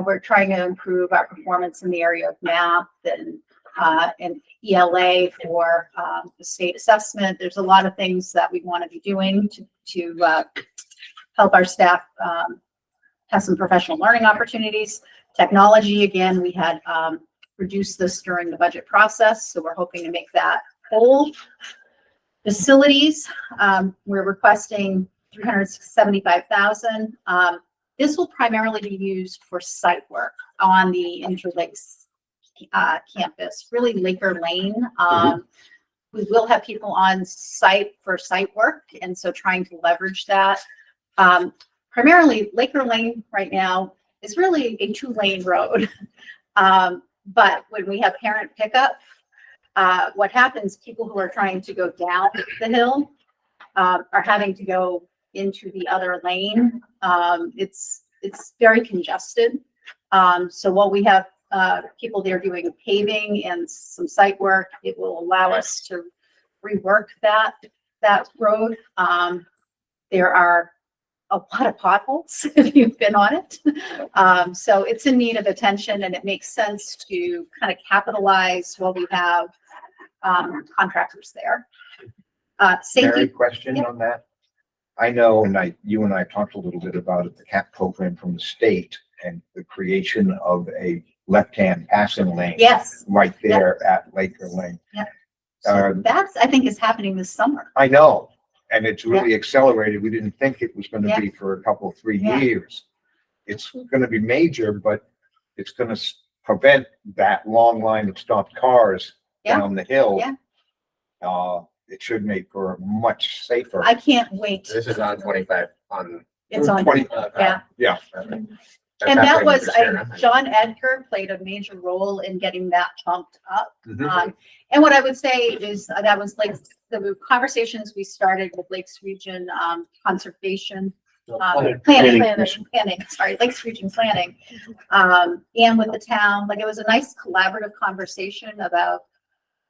we're trying to improve our performance in the area of math and ELA for the state assessment. There's a lot of things that we want to be doing to help our staff have some professional learning opportunities. Technology, again, we had reduced this during the budget process, so we're hoping to make that whole. Facilities, we're requesting 375,000. This will primarily be used for site work on the Interlakes campus, really Laker Lane. We will have people on site for site work, and so trying to leverage that. Primarily, Laker Lane right now is really a 2-lane road. But when we have parent pickup, what happens, people who are trying to go down the hill are having to go into the other lane. It's very congested. So while we have people there doing paving and some site work, it will allow us to rework that road. There are a lot of potholes if you've been on it. So it's in need of attention, and it makes sense to kind of capitalize while we have contractors there. Mary, Safety, question Yeah. on that? I know, and you and I talked a little bit about it, the CAP program from the state and the creation of a left-hand passing lane. yes. Right there at Laker Lane. So that's, I think, is happening this summer. I know, and it's really accelerated. We didn't think it was gonna Yeah. be for a couple, 3 Yeah. years. It's gonna be major, but it's gonna prevent that long line of stopped cars Yeah. down the hill. Yeah. It should make for a much safer. I can't wait. This is on 25 on. It's on, 20 yeah. Yeah. And that was, John Edgar played a major role in getting that bumped up. Mhm. And what I would say is that was like the conversations we started with Lakes Region Conservation, planning, sorry, Lakes Region Planning, and with the town. Like, it was a nice collaborative conversation about,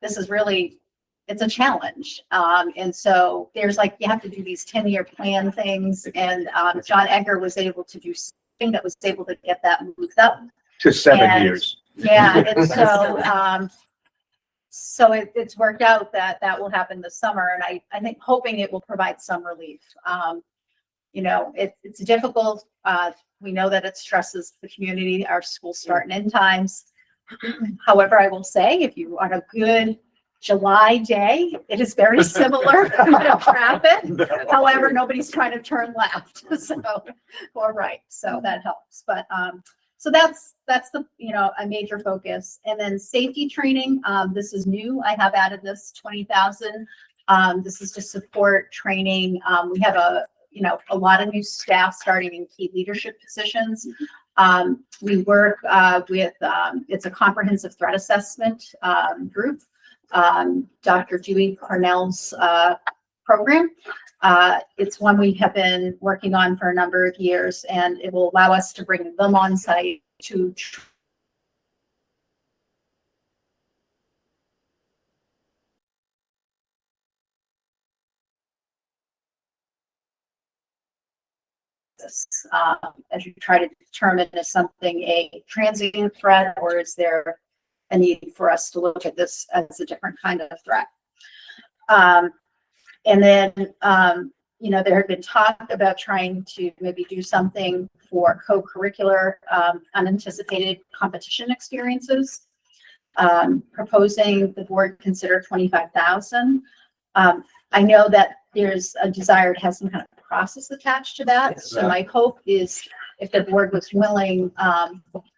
this is really, it's a challenge. And so there's like, you have to do these 10-year plan things, and John Edgar was able to do something that was able to get that moved up. To 7 And- years. Yeah, and so it's worked out that will happen this summer, and I think hoping it will provide some relief. It's difficult. We know that it stresses the community, our school start and end times. However, I will say, if you are on a good July day. It is very similar kind of traffic. However, nobody's trying to turn left, so, or right, so that helps. But, so that's the, a major focus. And then safety training, this is new. I have added this 20,000. This is to support training. We have a lot of new staff starting in key leadership positions. We work with, it's a comprehensive threat assessment group, Dr. Dewey Cornell's program. It's one we have been working on for a number of years, and it will allow us to bring them on site to as you try to determine is something a transient threat, or is there a need for us to look at this as a different kind of threat. And then, there had been talk about trying to maybe do something for co-curricular unanticipated competition experiences. Proposing the board consider 25,000. I know that there's a desire to have some kind of process attached to that. So my hope is if the board was willing,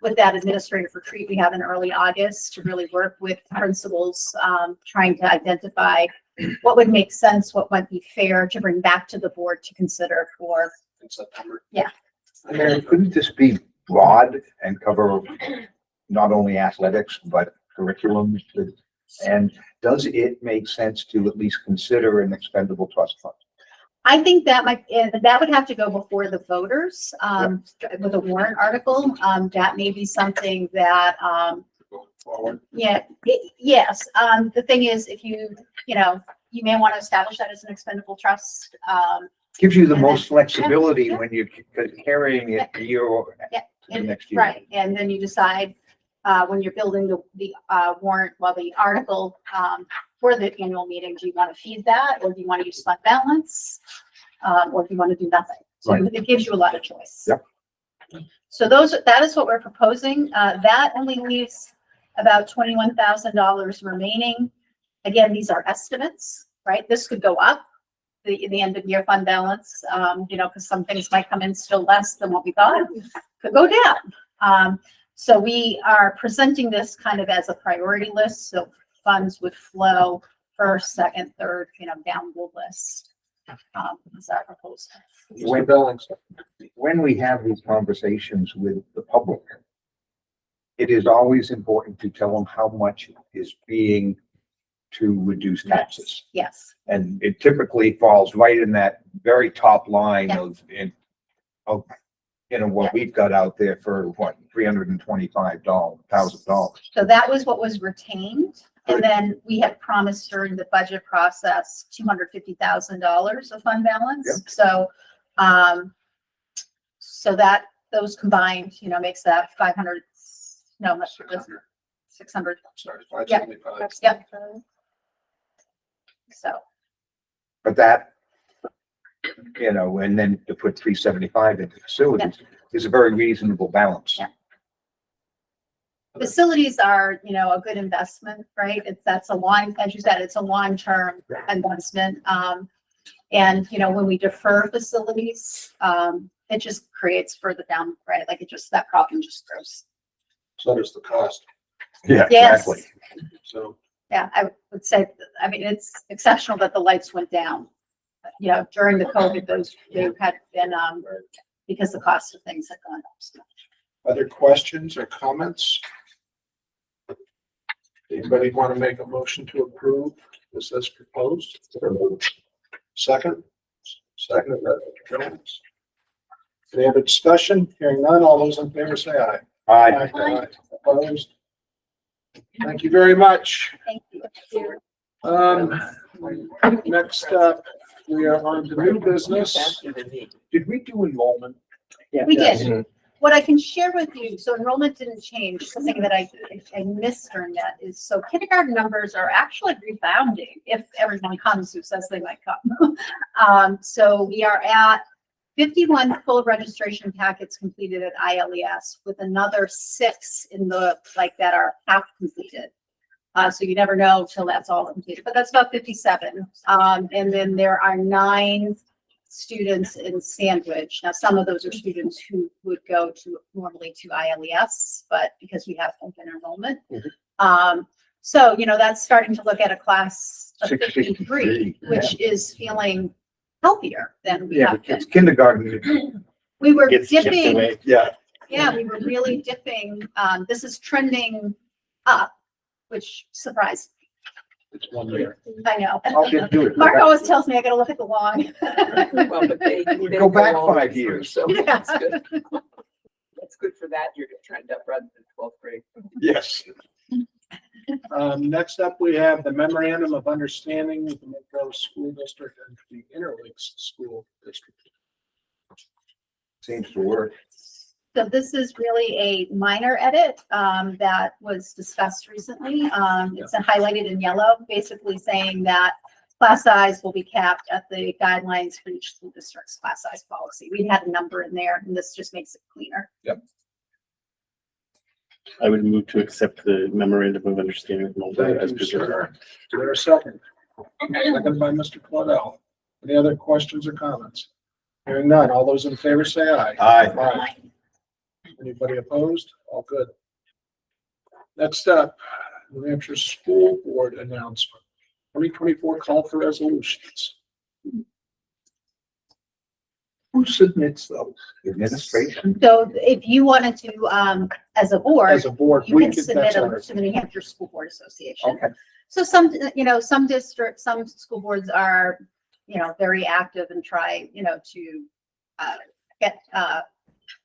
with that administrative retreat we have in early August, to really work with principals, trying to identify what would make sense, what might be fair to bring back to the board to consider for In September. And couldn't this be broad and cover not only athletics, but curriculum? And does it make sense to at least consider an expendable trust fund? I think that that would have to go before the voters, with a warrant article. That may be something that, Forward. yes. The thing is, if you may want to establish that as an expendable trust. Gives you the And most then- flexibility yeah. when you're carrying it year or next year. Right, and then you decide, when you're building the warrant, the article, for the annual meeting, do you want to feed that, or do you want to use fund balance? Or do you want to do nothing? So Right. it gives you a lot of choice. Yep. So that is what we're proposing. That only leaves about $21,000 remaining. Again, these are estimates, right? This could go up, the end of year fund balance, because some things might come in still less than what we thought, could go down. So we are presenting this kind of as a priority list, so funds would flow first, second, third, down the list. Is our proposal. When we have these conversations with the public, it is always important to tell them how much is being to reduce taxes. Yes, And it typically falls right in that very top line Yeah. of what we've got out there for what, $325,000. so that was what was retained. And then we had promised during the budget process, $250,000 of fund balance. So, so that those combined, makes that 500, no, that's 600. Sorry, Yeah. 575. Yep. So, But that, and then to put 375 into facilities is a very reasonable balance. Yeah. Facilities are, a good investment, right? That's a long, as you said, it's a long-term investment. And, when we defer facilities, it just creates further down, right? Like that problem just grows. So does the cost. Yeah, Yes. exactly. So Yeah, I would say, it's exceptional that the lights went down. During the COVID, they had been, because the cost of things had gone up so much. other questions or comments? Anybody want to make a motion to approve this as proposed? Second? Second, Jones. Any other discussion? Hearing none, all those in favor say aye. Aye. Opposed? Thank you very much. Thank you. Next up, we are on to new business. Did we do enrollment? We did. What I can share with you, so enrollment didn't change. Something that I missed during that is, so kindergarten numbers are actually rebounding if everyone comes who says they might come. So we are at 51 full registration packets completed at ILES, with another 6 in that are half completed. So you never know till that's all completed, but that's about 57. And then there are 9 students in Sandwich. Now, some of those are students who would go to normally to ILES, but because we have open enrollment. So, that's starting to look at a class of 53, which is feeling healthier than we Yeah, have been. it's kindergarten. We were Gets chipped dipping, away. Yeah. yeah, we were really dipping. This is trending up, which surprised me. It's 1 year. I know. I'll get to it. Mark always tells me I gotta look at the long. Well, but they Go back all 5 through, years. So Yeah. that's good. That's good for that. You're gonna trend up rather than 12th grade. Yes. Next up, we have the memorandum of understanding with the Monroe School District and the Interlinks School District. Seems to work. So this is really a minor edit that was discussed recently. It's highlighted in yellow, basically saying that class size will be capped at the guidelines for each school district's class size policy. We had a number in there, and this just makes it cleaner. I would move to accept the memorandum of understanding with Moldova as Thank you, presented. sir. Is there a second? Second by Mr. Claudel. Any other questions or comments? Hearing none. All those in favor say aye. Aye. Anybody opposed? All good. Next up, New Hampshire School Board announcement. 2024 call for resolutions. Who submits those? Administration? So if you wanted to, as a board, As a board, you we can could, submit that's them our, to the New Hampshire School Board Association. Okay. So some districts, some school boards are, very active and try, to get,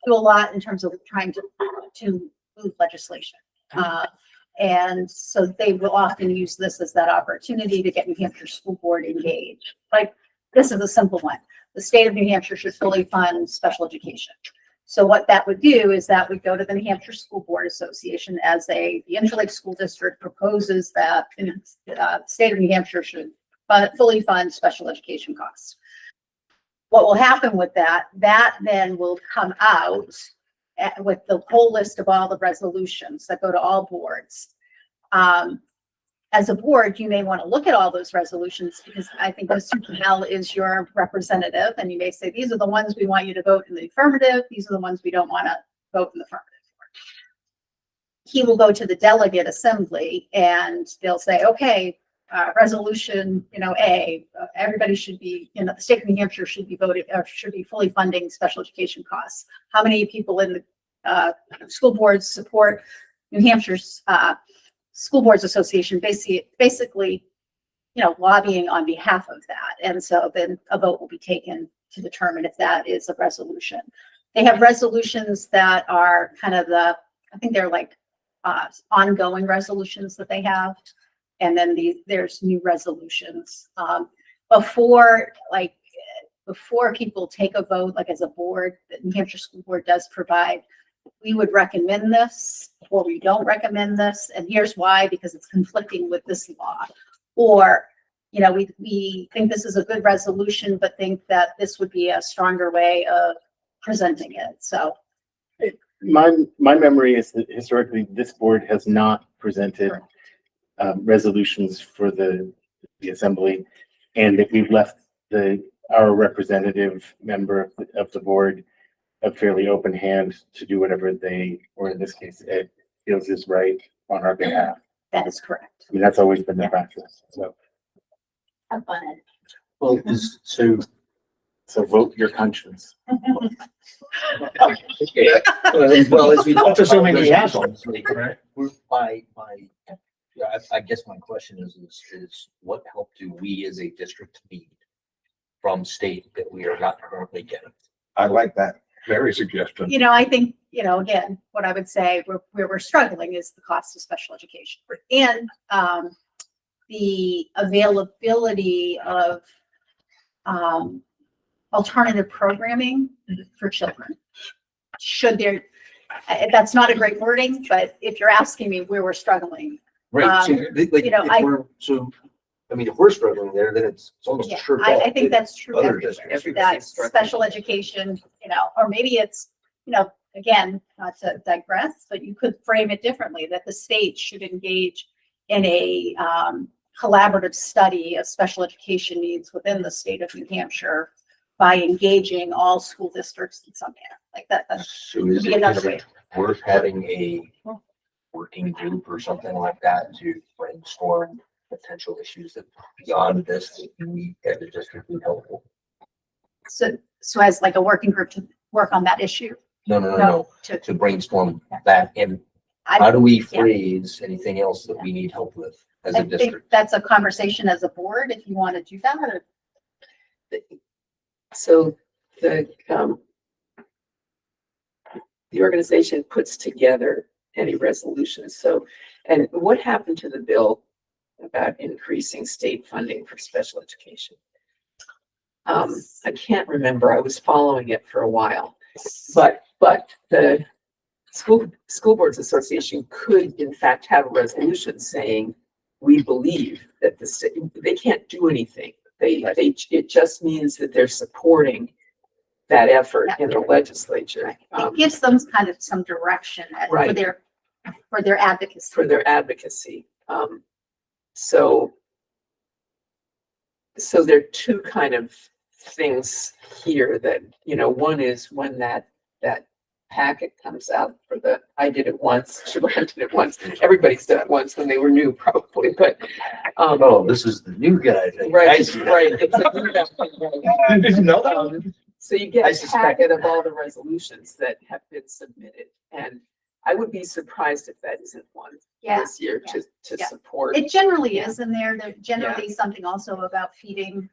do a lot in terms of trying to move legislation. And so they will often use this as that opportunity to get New Hampshire School Board engaged. Like, this is a simple one. The state of New Hampshire should fully fund special education. So what that would do is that would go to the New Hampshire School Board Association as the Interlake School District proposes that the state of New Hampshire should fully fund special education costs. What will happen with that then will come out with the whole list of all the resolutions that go to all boards. As a board, you may want to look at all those resolutions because I think Mr. Canal is your representative, and you may say, these are the ones we want you to vote in the affirmative. These are the ones we don't want to vote in the affirmative for. He will go to the delegate assembly and they'll say, okay, resolution, A, everybody should be, the state of New Hampshire should be voting, or should be fully funding special education costs. How many people in the school boards support New Hampshire's School Boards Association, basically, lobbying on behalf of that. And so then a vote will be taken to determine if that is a resolution. They have resolutions that are kind of I think they're like ongoing resolutions that they have. And then there's new resolutions. Before people take a vote, like as a board, the New Hampshire School Board does provide, we would recommend this, or we don't recommend this, and here's why, because it's conflicting with this law. Or, we think this is a good resolution, but think that this would be a stronger way of presenting it. So, My memory is that historically, this board has not presented resolutions for the assembly, and that we've left our representative member of the board a fairly open hand to do whatever they, or in this case, Ed, feels is right on our behalf. that is correct. I mean, that's always been the practice. So Have fun, Ed. Well, so vote your conscience. okay. Well, as we. That's assuming he has one. We're I guess my question is what help do we as a district need from state that we are not currently getting? I like that very suggestion. I think, again, what I would say where we're struggling is the cost of special education and the availability of alternative programming for children. That's not a great wording, but if you're asking me where we're struggling. Right, so, if we're struggling there, then it's almost Yeah, a sure. I think that's true Other everywhere. districts. That special education, or maybe it's, again, not to digress, but you could frame it differently, that the state should engage in a collaborative study of special education needs within the state of New Hampshire by engaging all school districts in some manner, like that. So is Be it, another is way. it worth having a working group or something like that to brainstorm potential issues that beyond this that we as a district would be helpful? So as like a working group to work on that issue? No, To, to brainstorm that, and I, how do we phrase anything else that we need help with as I a think district? that's a conversation as a board, if you want to do that, or So the organization puts together any resolutions. So, and what happened to the bill about increasing state funding for special education? I can't remember. I was following it for a while, but the School Boards Association could in fact have a resolution saying, we believe that the state, they can't do anything. It just means that they're supporting that effort in the legislature. it gives them kind of some direction for Right. their advocacy. For their advocacy. So there are two kind of things here that, one is when that packet comes out for I did it once, Siobhan did it once, everybody's done it once when they were new probably, but. Oh, this is the new guy thing. Right, I see that. right. It's a- Didn't know that. So you get I a suspect. packet of all the resolutions that have been submitted, and I would be surprised if that isn't one Yeah, this year to yeah. support. It generally is in there. There's generally something also about feeding,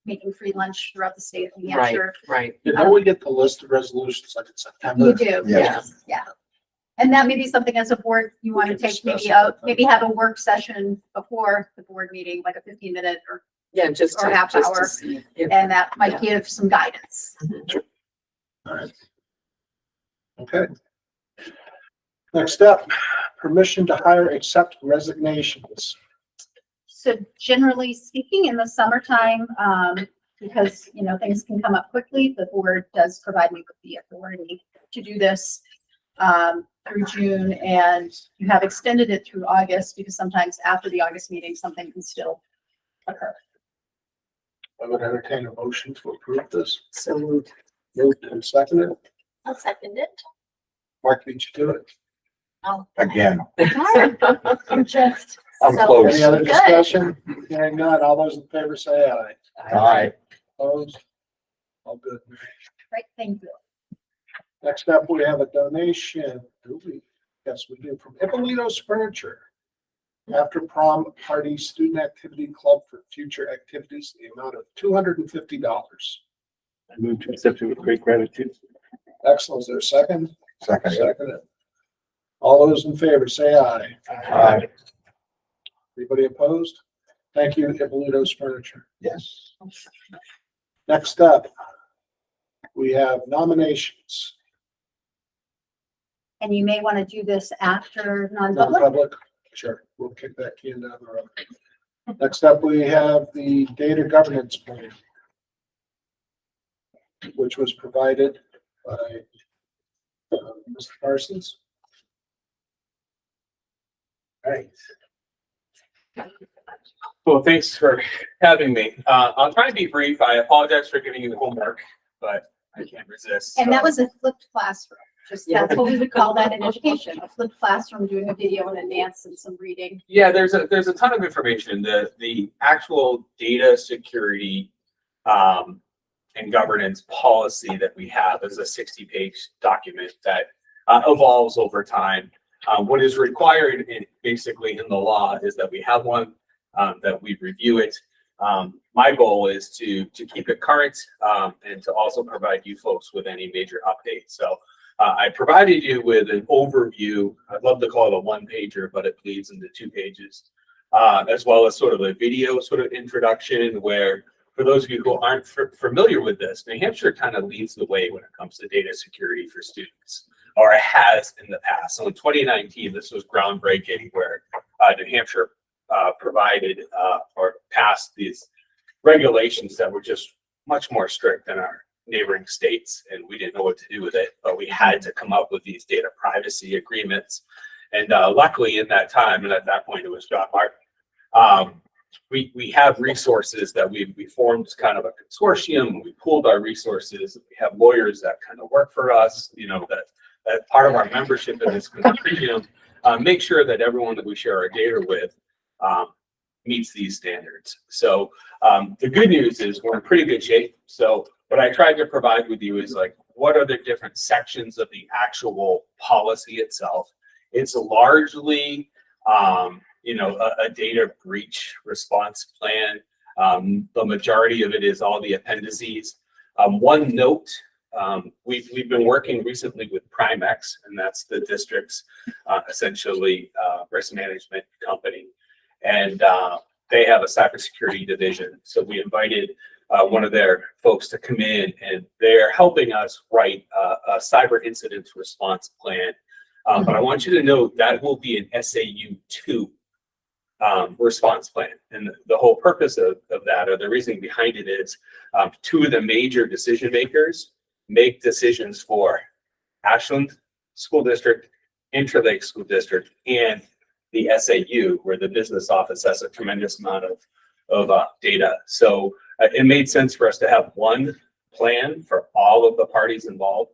making free lunch throughout the state of New Right, Hampshire. right. You know, we get the list of resolutions like in September. You do, Yeah. yeah. And that may be something as a board you want to We can take, maybe discuss it. maybe have a work session before the board meeting, like a 15-minute or, Yeah, just Or to, half just to hour. see. if- and that might Yeah. give some guidance. All right. Okay. Next up, permission to hire, accept resignations. So generally speaking, in the summertime, because, things can come up quickly, the board does provide me with the authority to do this through June, and you have extended it through August, because sometimes after the August meeting, something can still occur. I would entertain a motion to approve this. So moved. Moved and seconded. I'll second it. Mark, beat you to it. Again, I'm just I'm so close. Any other good. discussion? Hearing none, all those in favor say aye. Aye. Opposed? All good. Right, thank you. Next up, we have a donation. Do we? Yes, we do, from Hippolyto's Furniture. After prom party student activity club for future activities, the amount of $250. I move to accept it with great gratitude. Excellent. Is there a second? second. Second. All those in favor say aye. Aye. Anybody opposed? Thank you, Hippolyto's Furniture. Yes. Next up, we have nominations. And you may want to do this after non-public. Non-public, sure, we'll kick that can down the road. Next up, we have the data governance plan, which was provided by Mr. Parsons. Right. Well, thanks for having me. I'll try to be brief. I apologize for giving you the homework, but I can't resist. And that was a flipped classroom. Just, Yeah. that's what we would call that in education, a flipped classroom, doing a video and a dance and some reading. Yeah, there's a ton of information. The actual data security and governance policy that we have is a 60-page document that evolves over time. What is required basically in the law is that we have one, that we review it. My goal is to keep it current and to also provide you folks with any major updates. So I provided you with an overview. I'd love to call it a one-pager, but it bleeds into 2 pages, as well as sort of a video sort of introduction where, for those of you who aren't familiar with this, New Hampshire kind of leads the way when it comes to data security for students, or it has in the past. So in 2019, this was groundbreaking where New Hampshire provided or passed these regulations that were just much more strict than our neighboring states, and we didn't know what to do with it, but we had to come up with these data privacy agreements. And luckily in that time, and at that point it was John Martin, we have resources that we formed kind of a consortium. We pooled our resources. We have lawyers that kind of work for us, you know, that part of our membership in this consortium, make sure that everyone that we share our data with meets these standards. So the good news is we're in pretty good shape. So what I tried to provide with you is like, what are the different sections of the actual policy itself? It's largely, you know, a data breach response plan. The majority of it is all the appendices. One note, we've been working recently with Primex, and that's the district's essentially risk management company. And they have a cybersecurity division. So we invited one of their folks to come in, and they're helping us write a cyber incident response plan. But I want you to know that will be an SAU 2 response plan. And the whole purpose of that, or the reasoning behind it, is two of the major decision makers make decisions for Ashland School District, Interlake School District, and the SAU, where the business office has a tremendous amount of data. So it made sense for us to have one plan for all of the parties involved.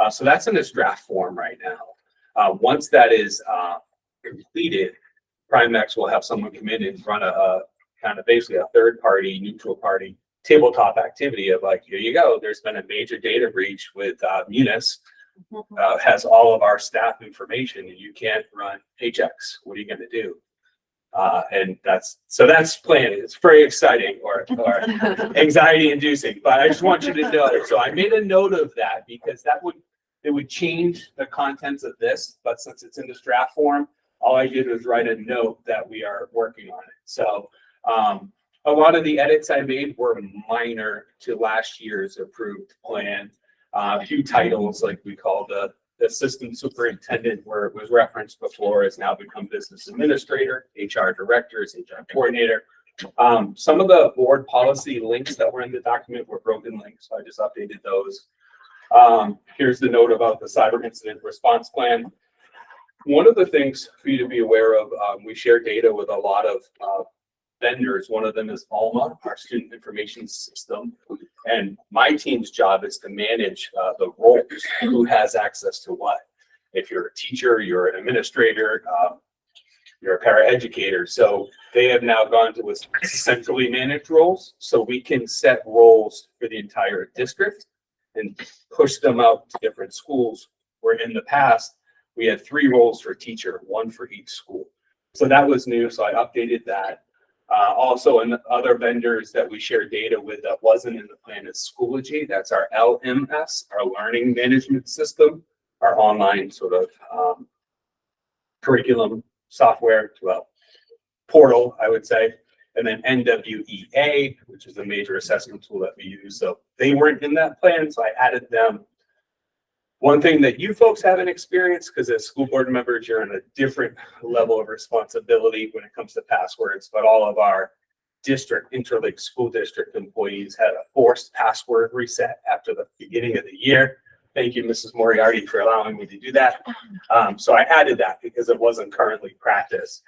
So that's in its draft form right now. Once that is completed, Primex will have someone come in and run a kind of basically a third party, neutral party tabletop activity of like, here you go, there's been a major data breach with Munis, has all of our staff information, and you can't run paychecks. What are you going to do? And that's planned. It's very exciting or anxiety inducing, but I just want you to know. So I made a note of that because it would change the contents of this, but since it's in this draft form, all I did was write a note that we are working on it. So a lot of the edits I made were minor to last year's approved plan. A few titles, like we call the assistant superintendent, where it was referenced before, has now become business administrator, HR directors, HR coordinator. Some of the board policy links that were in the document were broken links, so I just updated those. Here's the note about the cyber incident response plan. One of the things for you to be aware of, we share data with a lot of vendors. One of them is Alma, our student information system. And my team's job is to manage the roles, who has access to what. If you're a teacher, you're an administrator, you're a paraeducator. So they have now gone to a centrally managed roles. So we can set roles for the entire district and push them out to different schools, where in the past, we had 3 roles for teacher, 1 for each school. So that was new, so I updated that. Also, in other vendors that we share data with that wasn't in the plan is Schoology. That's our LMS, our learning management system, our online sort of curriculum software, well, portal, I would say. And then NWEA, which is a major assessment tool that we use. So they weren't in that plan, so I added them. One thing that you folks haven't experienced, because as school board members, you're in a different level of responsibility when it comes to passwords, but all of our district, Interlake School District employees had a forced password reset after the beginning of the year. Thank you, Mrs. Moriarty, for allowing me to do that. So I added that because it wasn't currently practiced.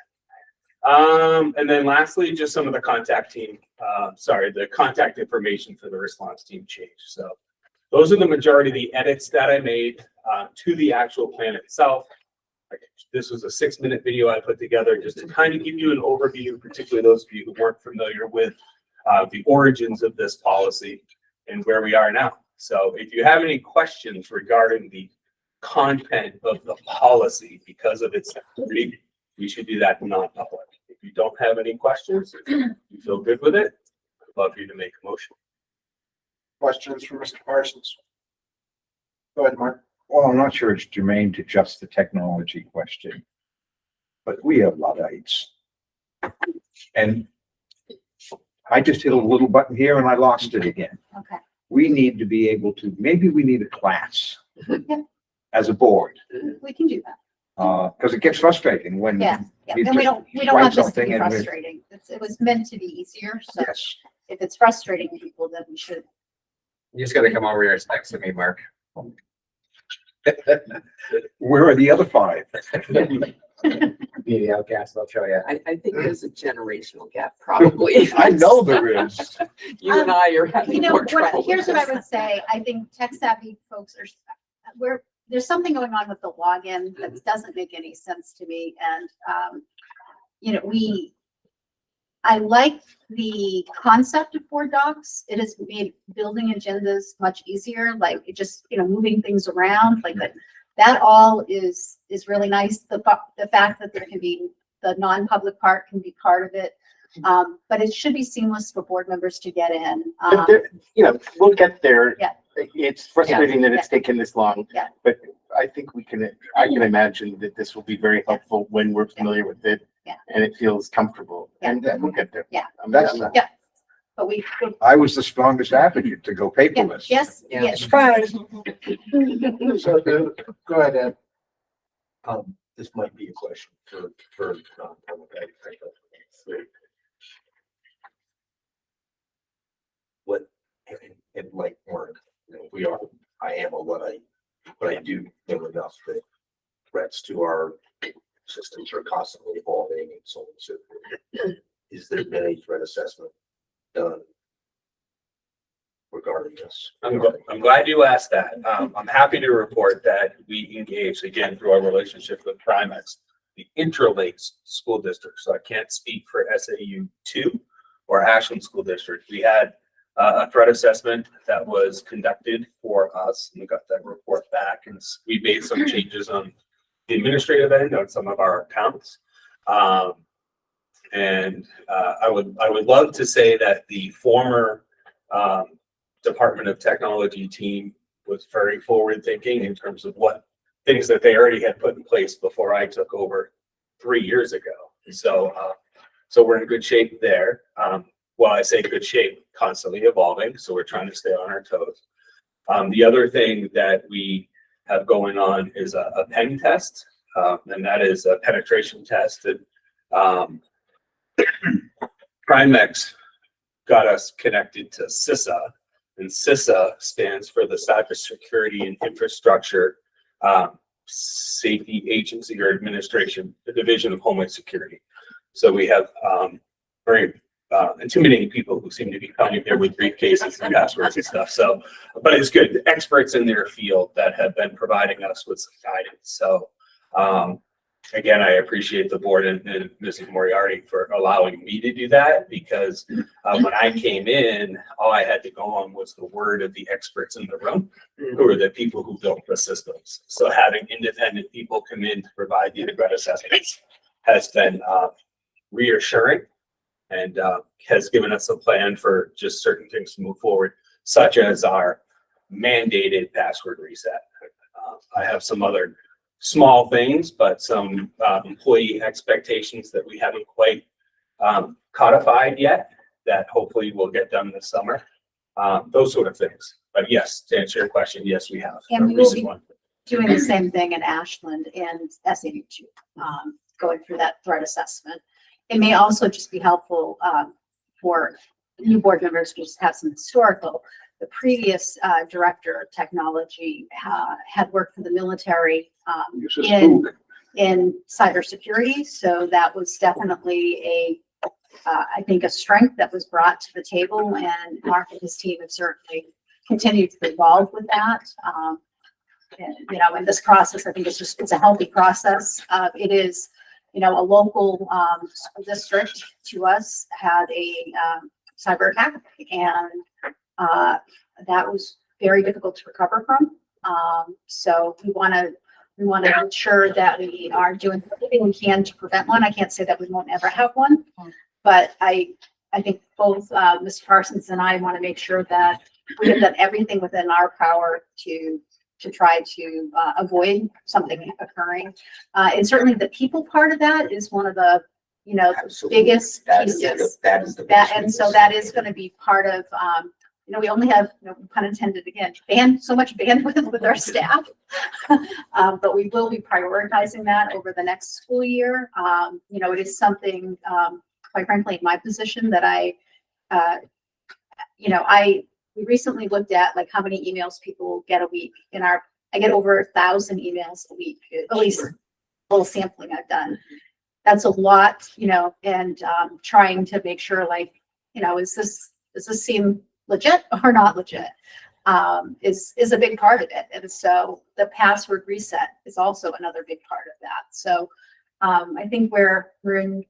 And then lastly, just some of the contact information for the response team changed. So those are the majority of the edits that I made to the actual plan itself. This was a 6-minute video I put together just to kind of give you an overview, particularly those of you who weren't familiar with the origins of this policy and where we are now. So if you have any questions regarding the content of the policy because of its security, you should do that non-public. If you don't have any questions, if you feel good with it, I'd love you to make a motion. Questions for Mr. Parsons? Go ahead, Mark. Well, I'm not sure it's germane to just the technology question, but we have Luddites. And I just hit a little button here and I lost it again. Okay. We need to be able to, maybe we need a class as a board, We can do that. because it gets frustrating when. Yeah, yeah. you And we just don't write want this to something be and we- frustrating. It was meant to be easier, so Yes. if it's frustrating people, then we should. You just gotta come over here and text me, Mark. Where are the other 5? Be the outcast, I'll show you. I think there's a generational gap, probably. I know there is. You and I are You having know, more trouble. here's with what I this. would say. I think tech savvy folks there's something going on with the login that doesn't make any sense to me. And, I like the concept of board docs. It has made building agendas much easier, like it just, moving things around, like that all is really nice. The fact that there can be, the non-public part can be part of it. But it should be seamless for board members to get in. But there, we'll get there. Yeah. It's frustrating that it's taken this long. Yeah. But I think I can imagine that this will be very helpful when we're familiar with it. Yeah. And it feels comfortable. Yeah. And we'll get there. Yeah. That's, But we, I was the strongest advocate to go paperless. yes, Yeah. yes. So, go ahead, Ed. This might be a question for non-public. What, and like Mark, I am what I do know enough that threats to our systems are constantly evolving and so on and so forth. Is there been a threat assessment done regarding this? I'm glad you asked that. I'm happy to report that we engaged again through our relationship with Primex, the Interlakes School District. So I can't speak for SAU 2 or Ashland School District. We had a threat assessment that was conducted for us, and we got that report back, and we made some changes on the administrative end on some of our accounts. And I would love to say that the former Department of Technology team was very forward thinking in terms of what things that they already had put in place before I took over 3 years ago. So we're in good shape there. Well, I say good shape, constantly evolving. So we're trying to stay on our toes. The other thing that we have going on is a pen test, and that is a penetration test that Primex got us connected to CISA, and CISA stands for the Cybersecurity and Infrastructure Safety Agency or Administration, the Division of Homeland Security. So we have very intimidating people who seem to be coming here with briefcases and passwords and stuff. So, but it's good. The experts in their field that have been providing us with some guidance. So, again, I appreciate the board and Mrs. Moriarty for allowing me to do that, because when I came in, all I had to go on was the word of the experts in the room, who are the people who built the systems. So having independent people come in to provide the threat assessments has been reassuring, and has given us a plan for just certain things to move forward, such as our mandated password reset. I have some other small things, but some employee expectations that we haven't quite codified yet that hopefully will get done this summer. Those sort of things. But yes, to answer your question, yes, we have. And a we will recent be one. doing the same thing in Ashland and SAU2, going through that threat assessment. It may also just be helpful for new board members to just have some historical. The previous director of technology had worked for the military in cybersecurity, so that was definitely I think a strength that was brought to the table, and Mark and his team have certainly continued to evolve with that. And, in this process, I think it's a healthy process. It is, a local school district to us had a cyber attack, and that was very difficult to recover from. So we want to ensure that we are doing everything we can to prevent one. I can't say that we won't ever have one, but I think both Mr. Parsons and I want to make sure that we have done everything within our power to try to avoid something occurring. And certainly the people part of that is one of the, Absolutely. biggest That is pieces. the And so that is going to be part of, we only have, pun intended again, so much bandwidth with our staff. But we will be prioritizing that over the next school year. It is something, quite frankly, in my position that we recently looked at like how many emails people get a week I get over 1,000 emails a week, at least little sampling I've done. That's a lot, you know, and trying to make sure like, you know, does this seem legit or not legit? Is a big part of it. And so the password reset is also another big part of that. So I think we're in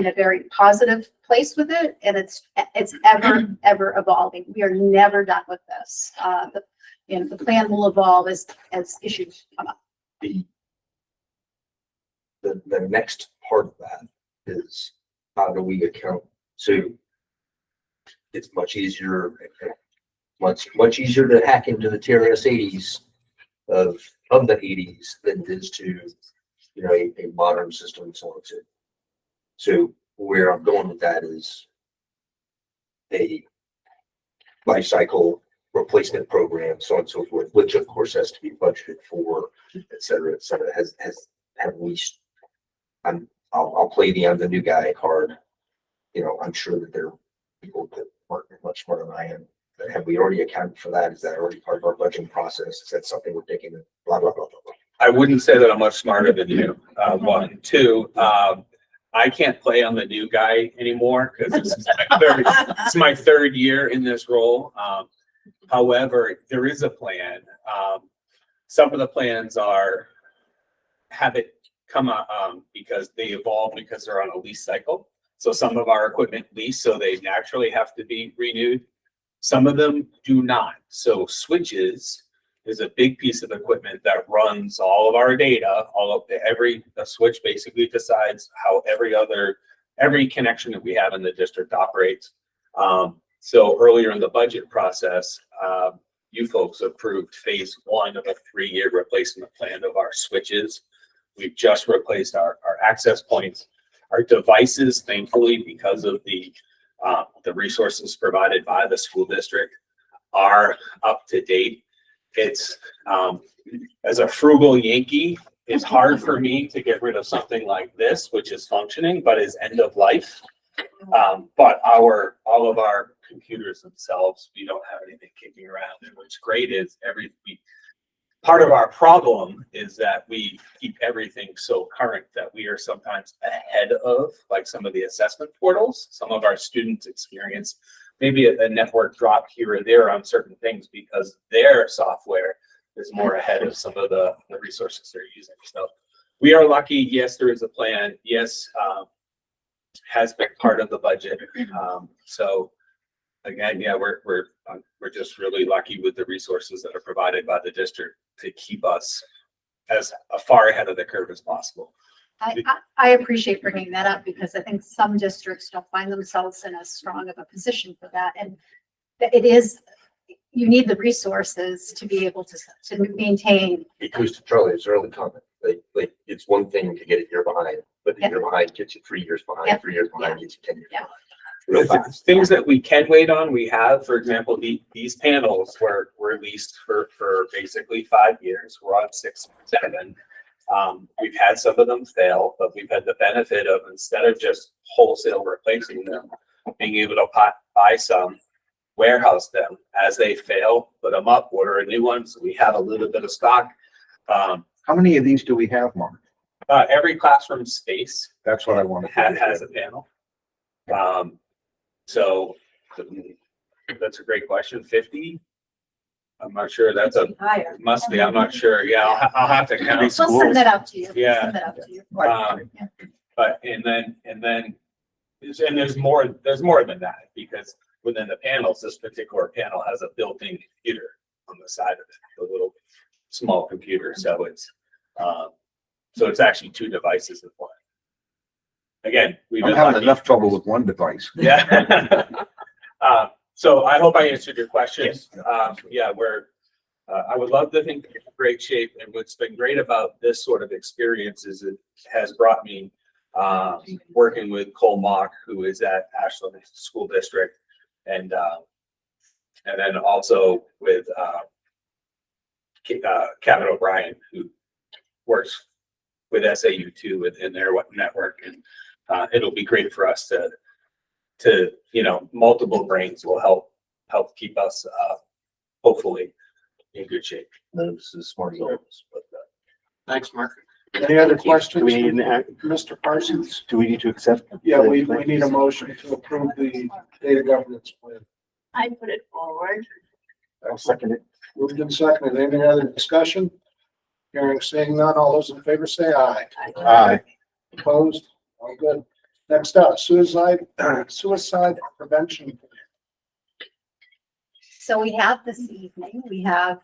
a very positive place with it, and it's ever evolving. We are never done with this. The plan will evolve as issues come up. The next part of that is how do we account? So it's much easier to hack into the TRS-80s of the 80s than it is to, you know, a modern system and so on. So where I'm going with that is a life cycle replacement program, so on and so forth, which of course has to be budgeted for, et cetera, has at least, I'll play I'm the new guy card. You know, I'm sure that there are people that work much smarter than I am. But have we already accounted for that? Is that already part of our budgeting process? Is that something we're taking? Blah, blah, blah, blah, blah. I wouldn't say that I'm much smarter than you. One, two, I can't play on the new guy anymore because it's my third year in this role. However, there is a plan. Some of the plans have it come out because they evolve because they're on a lease cycle. So some of our equipment lease, so they naturally have to be renewed. Some of them do not. So switches is a big piece of equipment that runs all of our data, a switch basically decides how every connection that we have in the district operates. So earlier in the budget process, you folks approved phase 1 of a 3-year replacement plan of our switches. We've just replaced our access points. Our devices, thankfully, because of the resources provided by the school district, are up to date. It's as a frugal Yankee, it's hard for me to get rid of something like this, which is functioning but is end of life. But all of our computers themselves, we don't have anything kicking around. And what's great is part of our problem is that we keep everything so current that we are sometimes ahead of like some of the assessment portals. Some of our students experience maybe a network drop here or there on certain things because their software is more ahead of some of the resources they're using. So we are lucky. Yes, there is a plan. Yes, has been part of the budget. So again, yeah, we're just really lucky with the resources that are provided by the district to keep us as far ahead of the curve as possible. I appreciate bringing that up because I think some districts don't find themselves in as strong of a position for that. And you need the resources to be able to maintain. It goes to Charlie's early comment. Like it's one thing to get a year behind, but the year behind gets you 3 years behind, Yeah. 3 years behind gets you 10 years Yeah. behind. Real fast. Things that we can wait on, we have, for example, these panels were leased for basically 5 years. We're on 6, 7. We've had some of them fail, but we've had the benefit of, instead of just wholesale replacing them, being able to buy some, warehouse them as they fail, put them up, order a new one. So we have a little bit of stock. How many of these do we have, Mark? Every classroom space That's what I want to. has a panel. So that's a great question. 50? I'm not sure. That's Higher. must be. I'm not sure. Yeah, I'll have to count. We'll send that out to you. Yeah. Send that out to you. But there's more than that because within the panels, this particular panel has a built-in computer on the side of it, the little small computer. So it's actually 2 devices in one. Again, we've I'm been having lucky. enough trouble with one device. Yeah. So I hope I answered your questions. Yeah, I would love to think it's in great shape. And what's been great about this sort of experience is it has brought me working with Cole Mock, who is at Ashland School District, and then also with Kevin O'Brien, who works with SAU too within their network, and it'll be great for us to multiple brains will help keep us hopefully in good shape. This is smart goals, but Thanks, Mark. Any other questions? Do we need an act, Mr. Parsons? do we need to accept? Yeah, we need a motion to approve the data governance plan. I put it forward. I'll second it. Moved and seconded. Any other discussion? Hearing, seeing none, all those in favor say aye. Aye. Opposed? All good. Next up, suicide prevention. So we have this evening, we have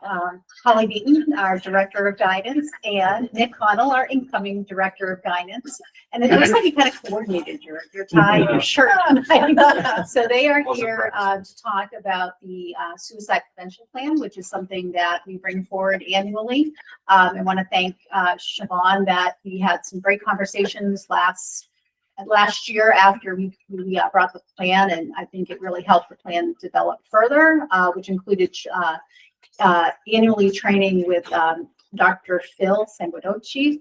Holly Beaton, our Director of Guidance, and Nick Connell, our incoming Director of Guidance. And it looks like you kind of coordinated your tie and your shirt tonight. So they are here to talk about the suicide prevention plan, which is something that we bring forward annually. I want to thank Siobhan that we had some great conversations last year after we brought the plan, and I think it really helped the plan develop further, which included annually training with Dr. Phil Sanguidoci,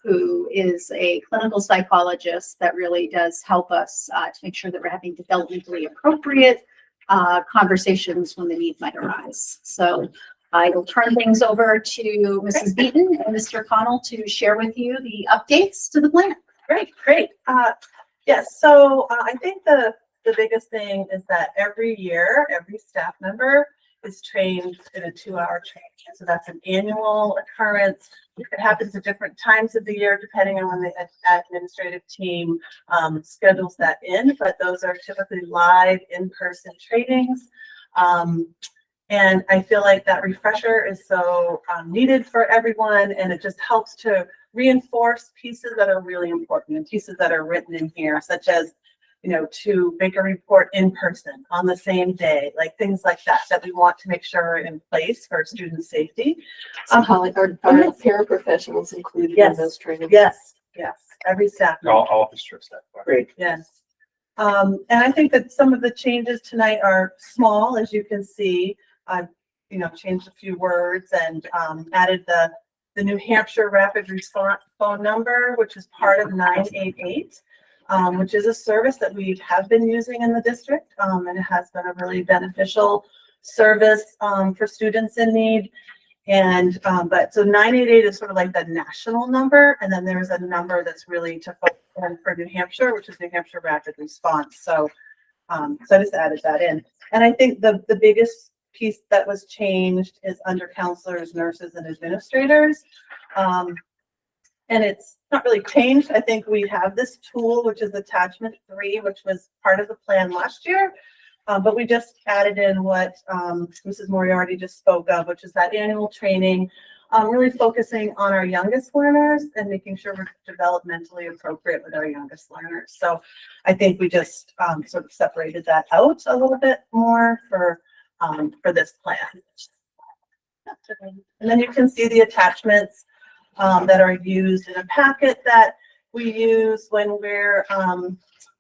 who is a clinical psychologist that really does help us to make sure that we're having developmentally appropriate conversations when the need might arise. So I will turn things over to Mrs. Beaton and Mr. Connell to share with you the updates to the plan. Great. Yes, so I think the biggest thing is that every year, every staff member is trained in a 2-hour training. So that's an annual occurrence. It happens at different times of the year, depending on when the administrative team schedules that in, but those are typically live in-person trainings. And I feel like that refresher is so needed for everyone, and it just helps to reinforce pieces that are really important and pieces that are written in here, such as, to make a report in person on the same day, like things like that we want to make sure are in place for student safety. Holly, are paraprofessionals included in those trainings? Yes, every staff. All district staff. Great. Yes. And I think that some of the changes tonight are small, as you can see. I've, changed a few words and added the New Hampshire Rapid Response phone number, which is part of 988, which is a service that we have been using in the district, and it has been a really beneficial service for students in need. And but so 988 is sort of like the national number, and then there's a number that's really to focus on for New Hampshire, which is New Hampshire Rapid Response. So I just added that in, and I think the biggest piece that was changed is under counselors, nurses, and administrators. And it's not really changed. I think we have this tool, which is attachment 3, which was part of the plan last year. But we just added in what Mrs. Moriarty just spoke of, which is that annual training, really focusing on our youngest learners and making sure we're developmentally appropriate with our youngest learners. So I think we just sort of separated that out a little bit more for this plan. And then you can see the attachments that are used in a packet that we use when we're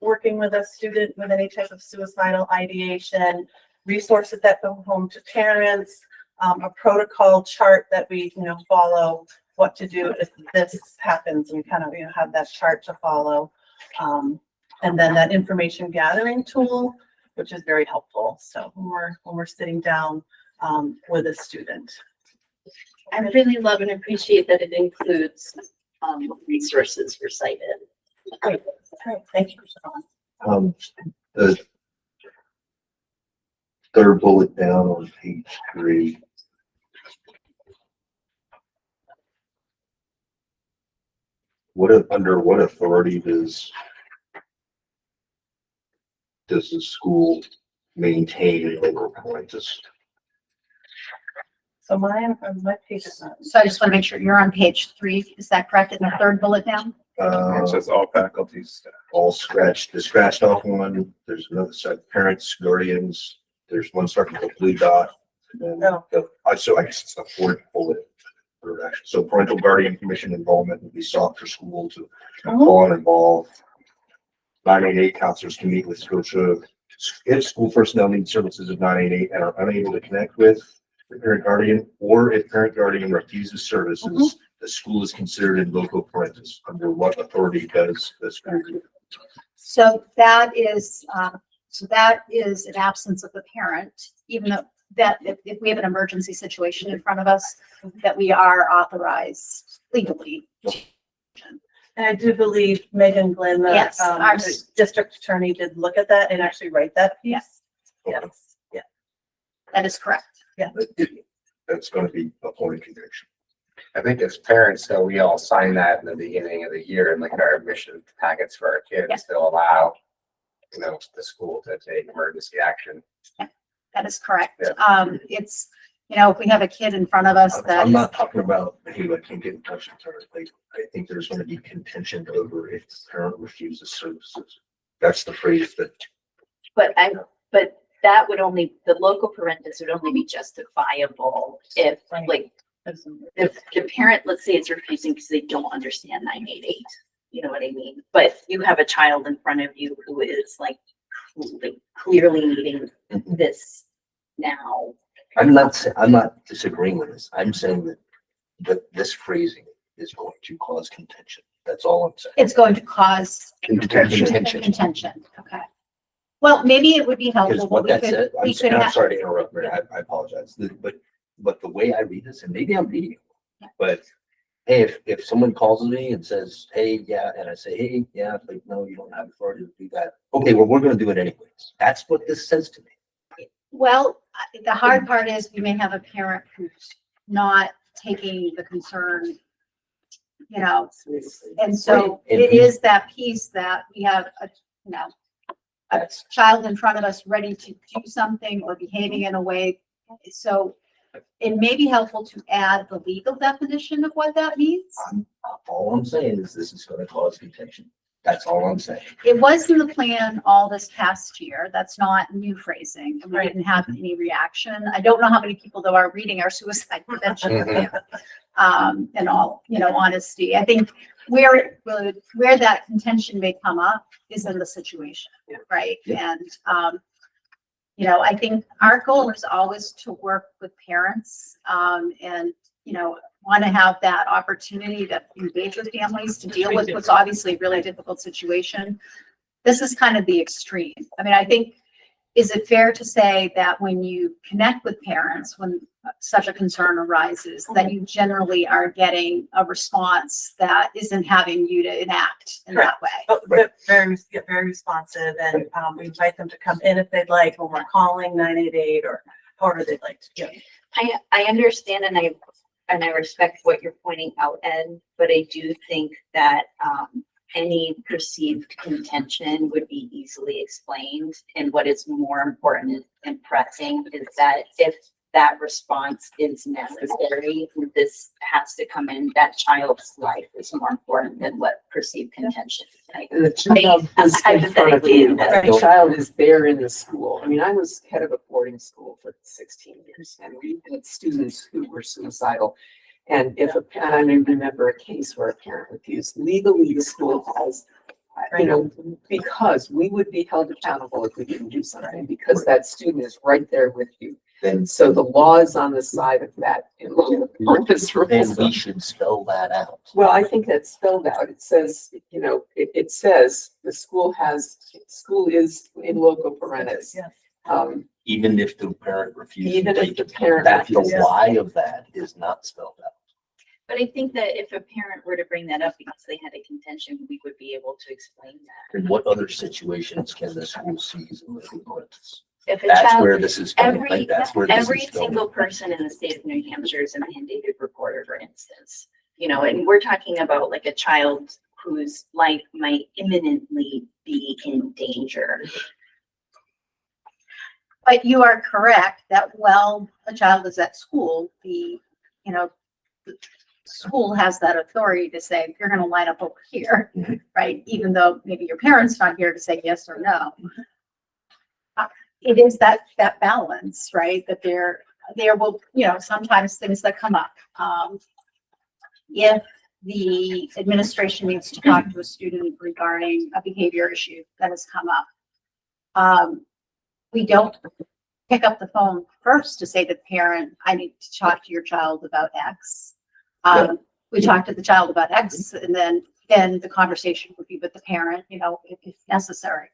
working with a student with any type of suicidal ideation, resources that go home to parents, a protocol chart that we follow what to do if this happens. We kind of have that chart to follow, and then that information gathering tool, which is very helpful. So when we're sitting down with a student. I really love and appreciate that it includes resources for cited. Great. Thank you, Sean. The third bullet down on page 3. Under what authority does the school maintain local Parentis? So my page is not. So I just want to make sure you're on page 3. Is that correct in the third bullet down? It says all faculties. All scratched, the scratched off one. There's another set, parents, guardians. There's one starting with a blue dot. And then so I guess it's the fourth bullet. So parental guardian commission involvement would be sought for school to call and involve. 988 counselors can meet with Scotia if school personnel need services of 988 and are unable to connect with the parent guardian, or if parent guardian refuses services, the school is considered in loco parentis. Under what authority does this? So that is an absence of the parent, even though that if we have an emergency situation in front of us, that we are authorized legally. And I do believe Megan Glenn, Yes, our- the district attorney did look at that and actually write that piece. Yes, yeah, That is correct. That's gonna be a point of conviction. I think as parents, though, we all sign that in the beginning of the year and like our admission packets for our kids to allow, you know, the school to take emergency action. That is correct. Yeah. It's, you know, if we have a kid in front of us that I'm is, not talking about, hey, I can't get in touch with her. Like, I think there's gonna be contention over if the parent refuses services. That's the phrase that, But that would only, the local parentis would only be justifiable if, like, if the parent, let's say, is refusing because they don't understand 988, you know what I mean? But you have a child in front of you who is like clearly needing this now. I'm not disagreeing with this. I'm saying that this phrasing is going to cause contention. That's all I'm saying. it's going to cause Contention. contention. Okay. Well, maybe it would be Because helpful, what but that said, we could I'm have, sorry to interrupt, Mary, I apologize, but the way I read this, and maybe I'm reading, it, but hey, if someone calls me and says, hey, yeah, and I say, hey, yeah, like, no, you don't have authority to do that. Okay, well, we're gonna do it anyways. That's what this says to me. well, the hard part is we may have a parent who's not taking the concern, you know, and so Right, and it we- is that piece that we have a, you know, a That's, child in front of us ready to do something or behaving in a way. So it may be helpful to add the legal definition of what that means. all I'm saying is this is gonna cause contention. That's all I'm saying. It was in the plan all this past year. That's not new phrasing. And we Right. didn't have any reaction. I don't know how many people though are reading our suicide prevention plan. In all, you know, honesty, I think where that contention may come up is in the situation, right? Yeah. And, you know, I think our goal is always to work with parents, and, you know, want to have that opportunity to engage with families, to deal with what's obviously a really difficult situation. This is kind of the extreme. I mean, I think, is it fair to say that when you connect with parents, when such a concern arises, that you generally are getting a response that isn't having you to enact in that way? but very responsive, and we invite them to come in if they'd like, when we're calling 988 or however they'd like to do it. I understand and I respect what you're pointing out, Ed, but I do think that, any perceived contention would be easily explained. And what is more important and pressing is that if that response is necessary, this has to come in, that child's life is more important than what perceived contention. And the child is in front of you. Hypothetically, The child is there in the school. I mean, I was head of a boarding school for 16 years and we had students who were suicidal. And and I remember a case where a parent refused. Legally, the school has, you know, because we would be held accountable if we didn't do something, because that student is right there with you. And so the law is on the side of that in this Then we should spell that out. Well, I think that's spelled out. It says, you know, it says the school is in loco parentis. Yes. Even if the parent refuses. Even if the parent That the refuses. why of that is not spelled out. But I think that if a parent were to bring that up because they had a contention, we would be able to explain that. In what other situations can the school seize and local parentis? If a That's child, where this is going. every, Like, that's where this every is going. single person in the state of New Hampshire is a mandated reporter, for instance. You know, and we're talking about like a child whose life might imminently be in danger. But you are correct that while a child is at school, the school has that authority to say, you're gonna line up over here, Mhm. right? Even though maybe your parent's not here to say yes or no. It is that balance, right? That there will, you know, sometimes things that come up. If the administration needs to talk to a student regarding a behavior issue that has come up, we don't pick up the phone first to say to the parent, I need to talk to your child about X. We talk to the child about X, and then the conversation would be with the parent, you know, if necessary.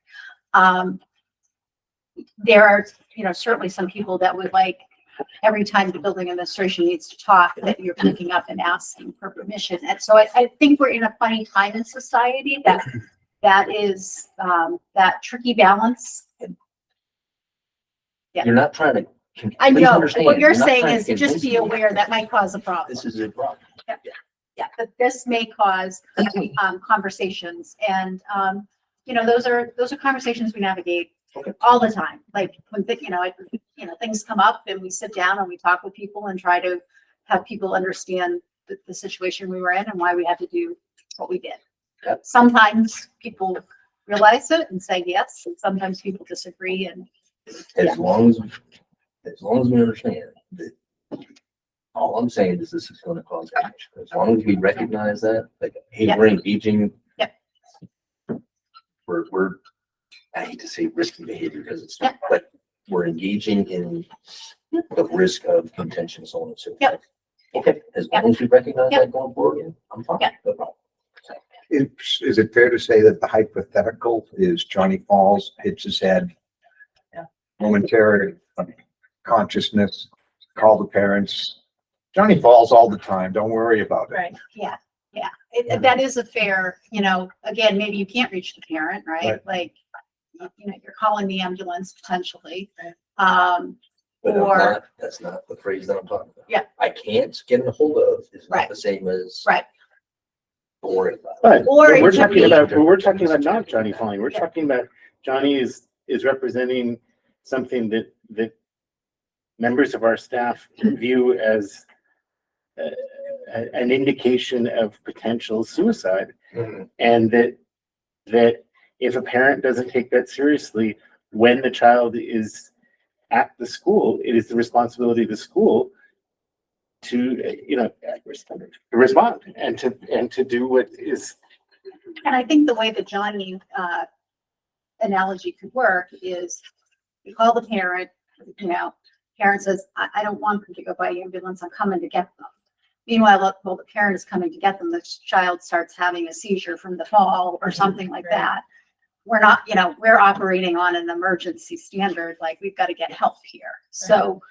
there are, certainly some people that would like, every time the building administration needs to talk, that you're picking up and asking for permission. And so I think we're in a funny time in society that is, that tricky balance. Yeah. You're not trying to. I please know, understand, what you're not saying trying is to just convince be me aware that might cause a problem. This is a problem. Yeah, but this may cause conversations and, those are conversations we navigate all the time. Like when, things come up and we sit down and we talk with people and try to have people understand the situation we were in and why we had to do what we did. Yep. Sometimes people realize it and say yes, and sometimes people disagree and. Yeah. As long as we understand that, all I'm saying is this is gonna cause damage. As long as we recognize that, like, hey, Yep. we're engaging. Yep. We're, I hate to say risky behavior because it's not, but we're engaging in the risk of contention, so on and so forth. Yep. Okay, as Yep. long as we recognize Yep. that going forward, I'm fine. Yep. No problem. Is it fair to say that the hypothetical is Johnny falls, hits his head? Yeah. Momentary consciousness, call the parents. Johnny falls all the time, don't worry about it. Right, yeah. That is a fair, again, maybe you can't reach the parent, right? Right. Like, you're calling the ambulance potentially. But I'm Or- not, that's not the phrase that I'm talking about. Yeah. I can't get a hold of is not Right. the same as. Right. Don't worry about it. But Or it we're could talking be- about, but we're talking about not Johnny falling. We're talking about Johnny is representing something that members of our staff view as an indication of potential suicide. Mhm. And that if a parent doesn't take that seriously, when the child is at the school, it is the responsibility of the school to, respond and to do what is. And I think the way the Johnny analogy could work is you call the parent, parent says, I don't want them to go by ambulance, I'm coming to get them. Meanwhile, while the parent is coming to get them, the child starts having a seizure from the fall or something like that. We're not, we're operating on an emergency standard, like we've got to get help here. So,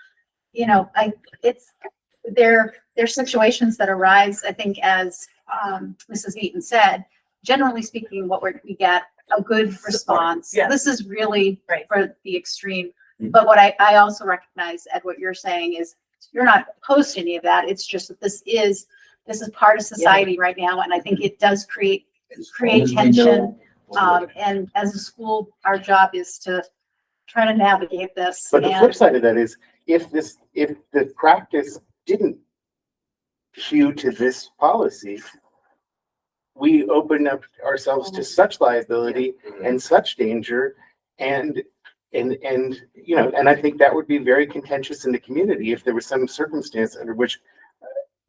there's situations that arise, I think, as Mrs. Eaton said, generally speaking, we get a good response. Yeah. This is really Right. for the extreme. But what I also recognize, Ed, what you're saying is you're not opposed to any of that. It's just that this is part of society right now. And I think it does create As long as we know tension. what we're looking at. And as a school, our job is to try to navigate this. But the and- flip side of that is if the practice didn't hew to this policy, we open up ourselves to such liability and such danger and I think that would be very contentious in the community if there was some circumstance under which,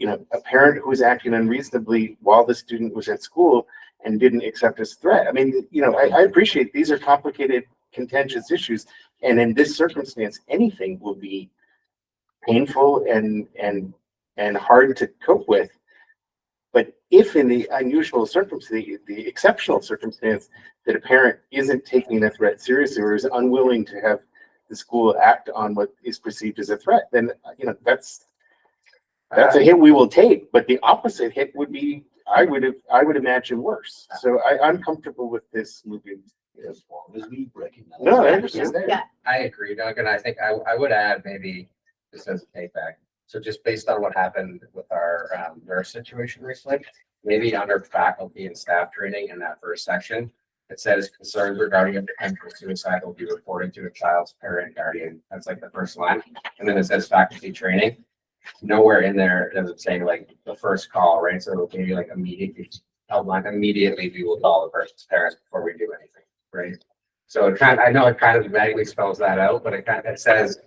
a parent who was acting unreasonably while the student was at school and didn't accept his threat. I mean, I appreciate these are complicated, contentious issues. And in this circumstance, anything will be painful and hard to cope with. But if in the unusual circumstance, the exceptional circumstance that a parent isn't taking a threat seriously or is unwilling to have the school act on what is perceived as a threat, then, that's a hit we will take. But the opposite hit would be, I would imagine worse. So I'm comfortable with this moving. As long as we recognize. No, I that understand. it's there. Yeah. I agree, Doug, and I think I would add maybe just as a take back. So just based on what happened with our nurse situation recently, maybe under faculty and staff training in that first section, it says concerns regarding a potential suicide will be reported to a child's parent guardian. That's like the first line. And then it says faculty training. Nowhere in there does it say like the first call, right? So maybe like immediately we will call the person's parents before we do anything, right? So I know it kind of vaguely spells that out, but it says,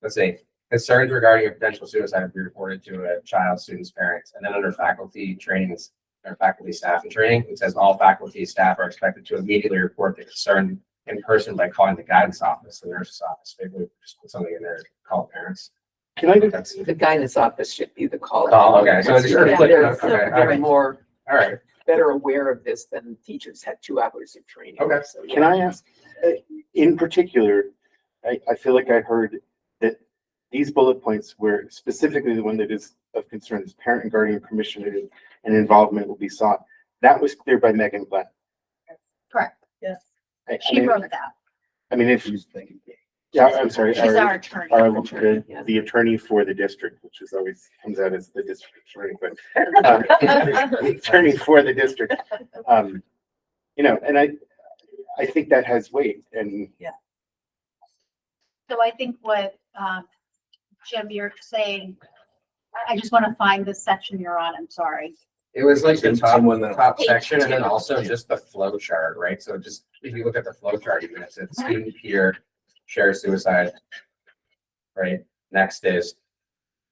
let's say, concerns regarding a potential suicide will be reported to a child, student's parents. And then under faculty trainings or faculty staff and training, it says all faculty staff are expected to immediately report the concern in person by calling the guidance office, the nurse's office. Maybe we just put something in there to call parents. Can I just, That's The guidance office should be the call. okay. So it's just They're okay. more, All right. better aware of this than teachers had 2 hours of training. Okay. So, yeah. can I ask, in particular, I feel like I heard that these bullet points were specifically the one that is of concern is parent and guardian permission and involvement will be sought. That was clear by Megan Glenn. Correct. Yes. She wrote that. I mean, if, yeah, I'm sorry. She's our attorney. The attorney for the district, which is always comes out as the district attorney, but the attorney for the district. You know, and I think that has weight and So I think what, Jim, you're saying, I just want to find the section you're on, I'm sorry. It was like the top Page section and then two. also just the flow chart, right? So just, if you look at the flow chart, even it says student peer share suicide. Right? Next is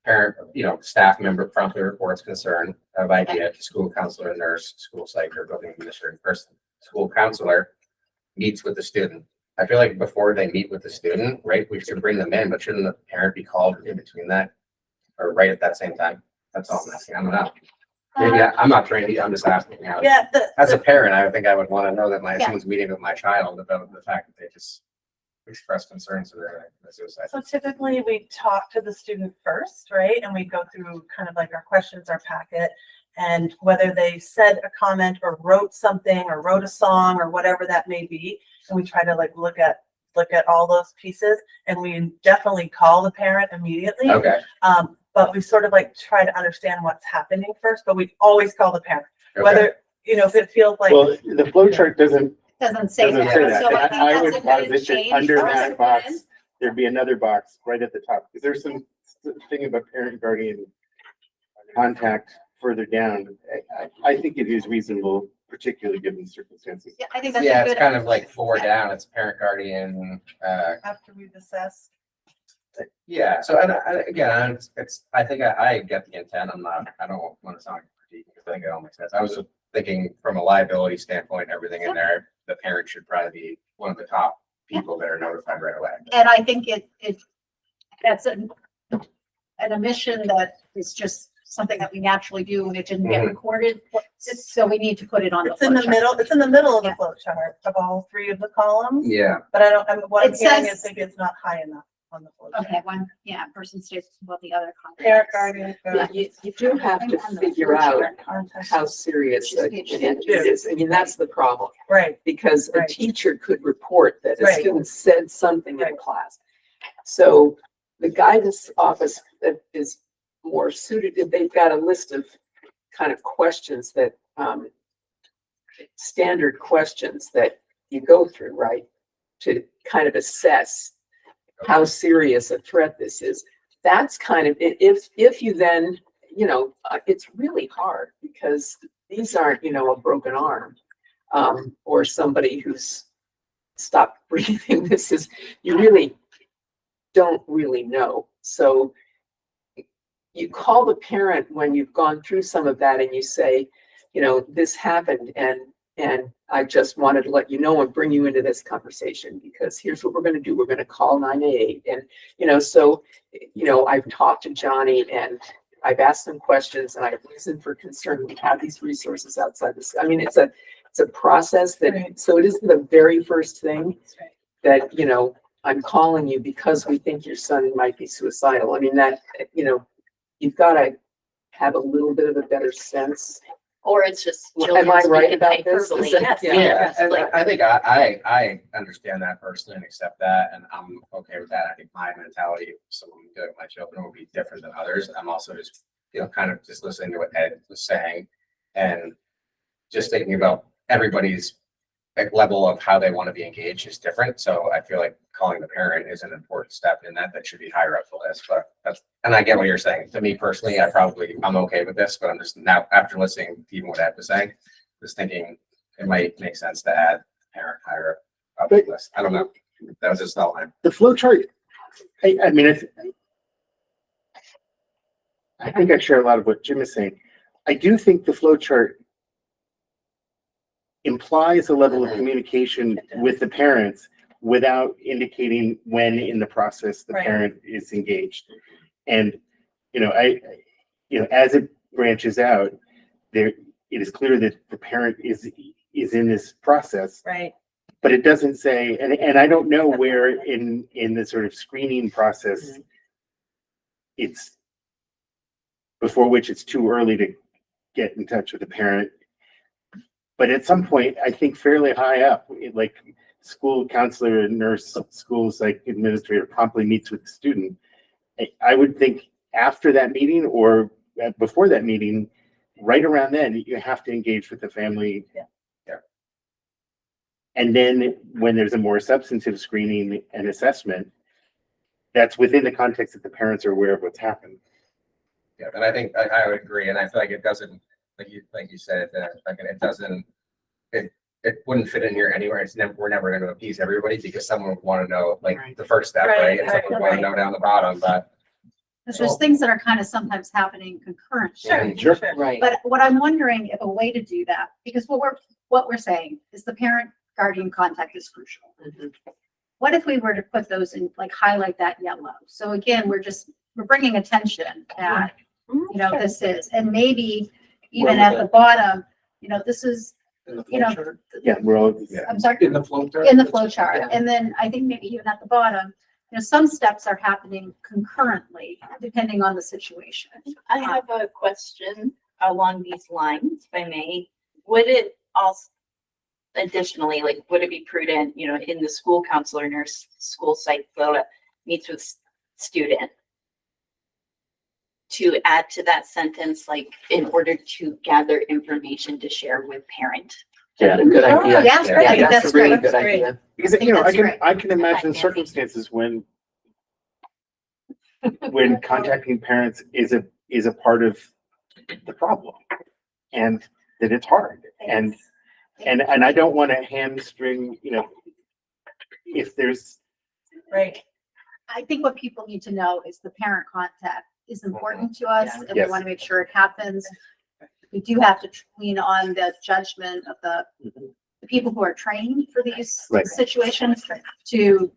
parent, staff member promptly reports concern of idea to school counselor, nurse, school psych, or building administrative person. School counselor meets with the student. I feel like before they meet with the student, right, we should bring them in, but shouldn't the parent be called in between that? Or right at that same time? That's all I'm asking. I don't know. Maybe I'm not trained. I'm just asking. Yeah, As a parent, I think I would want to know that my Yeah. someone's meeting with my child about the fact that they just express concerns about suicide. so typically we talk to the student first, right? And we go through kind of like our questions, our packet, and whether they said a comment or wrote something or wrote a song or whatever that may be. And we try to like look at all those pieces, and we definitely call the parent immediately. Okay. But we sort of like try to understand what's happening first, but we always call the parent, Okay. whether, if it feels like. well, the flow chart doesn't Doesn't say say that. that. So I think I would that's a good posit that change under for us that to box, put in. there'd be another box right at the top. Because there's some thing about parent guardian contact further down. I think it is reasonable, particularly given the circumstances. Yeah, I think that's Yeah, a it's good. kind of like 4 down. It's parent guardian, After we've assessed. yeah, so again, I think I get the intent. I don't want to sound like a critique because I think it all makes sense. I was thinking from a liability standpoint, everything in there, the parent should probably be one of the top people that are notified right away. And I think that's an omission that is just something that we naturally do and it didn't get Mhm. recorded. So we need to put it on the It's in the flow chart. middle, it's in the middle of the Yeah. flow chart of all 3 of the columns. Yeah, But what I'm It hearing says- is maybe it's not high enough on the flow chart. Okay, person states what the other. Parent guardian. But you do have to figure out how serious the intent is. I mean, that's the problem. Right, Because a Right. teacher could report that a Right. student said something in Right. class. So the guidance office that is more suited, if they've got a list of kind of questions that, standard questions that you go through, right? To kind of assess how serious a threat this is. That's kind of, if you then, it's really hard because these aren't, a broken arm, or somebody who's stopped breathing. You really don't really know. So you call the parent when you've gone through some of that and you say, this happened and I just wanted to let you know and bring you into this conversation because here's what we're going to do. We're going to call 988. And, so, I've talked to Johnny and I've asked some questions and I have reason for concern. We have these resources outside this. I mean, it's a process that, Right. so it is the very first thing That's right. that, I'm calling you because we think your son might be suicidal. I mean, that, you've got to have a little bit of a better sense. Or it's just Am children I right speaking about this? hyperbole. Is that- yeah, and Like- I think I understand that personally and accept that, and I'm okay with that. I think my mentality, if someone doing my children will be different than others. I'm also just, kind of just listening to what Ed was saying and just thinking about everybody's level of how they want to be engaged is different. So I feel like calling the parent is an important step in that should be higher up the list. But and I get what you're saying. To me personally, I'm okay with this, but I'm just now, after listening to even what Ed was saying, just thinking it might make sense to add parent higher up the list. I don't know. That was just all The flow chart, I mean, I think I share a lot of what Jim is saying. I do think the flow chart implies a level of communication with the parents without indicating when in the process the Right. parent is engaged. And, as it branches out, it is clear that the parent is in this process. Right. But it doesn't say, and I don't know where in the sort of screening process it's before which it's too early to get in touch with the parent. But at some point, I think fairly high up, like school counselor, nurse, school psych administrator promptly meets with the student. I would think after that meeting or before that meeting, right around then, you have to engage with the family. Yeah. And then when there's a more substantive screening and assessment, that's within the context that the parents are aware of what's happened. Yeah, and I think I would agree, and I feel like it doesn't, like you said, like it doesn't, it wouldn't fit in here anywhere. It's never, we're never going to appease everybody because someone would want to know, like, the first step, right? And someone would want to know down the bottom, but. Because there's things that are kind of sometimes happening concurrent. Sure. Right. But what I'm wondering if a way to do that, because what we're saying is the parent guardian contact is crucial. What if we were to put those in, like highlight that yellow? So again, we're bringing attention that, this is, and maybe even at the bottom, this is, Yeah, we're all, I'm sorry, In the flow chart? in the flow chart. And then I think maybe even at the bottom, some steps are happening concurrently depending on the situation. I have a question along these lines, if I may. Would it also additionally, like, would it be prudent, in the school counselor nurse school site flow meets with student to add to that sentence, like, in order to gather information to share with parent? yeah. Good idea. Yeah, I think that's a really great. good That's idea. Because, think that's great. I can imagine Yeah. circumstances when contacting parents is a part of the problem and that it's hard. And I don't want to hamstring, if there's, Right. I think what people need to know is the parent contact is important to us, and we Yes. want to make sure it happens. We do have to lean on the judgment of the people who are trained for these Right. situations to,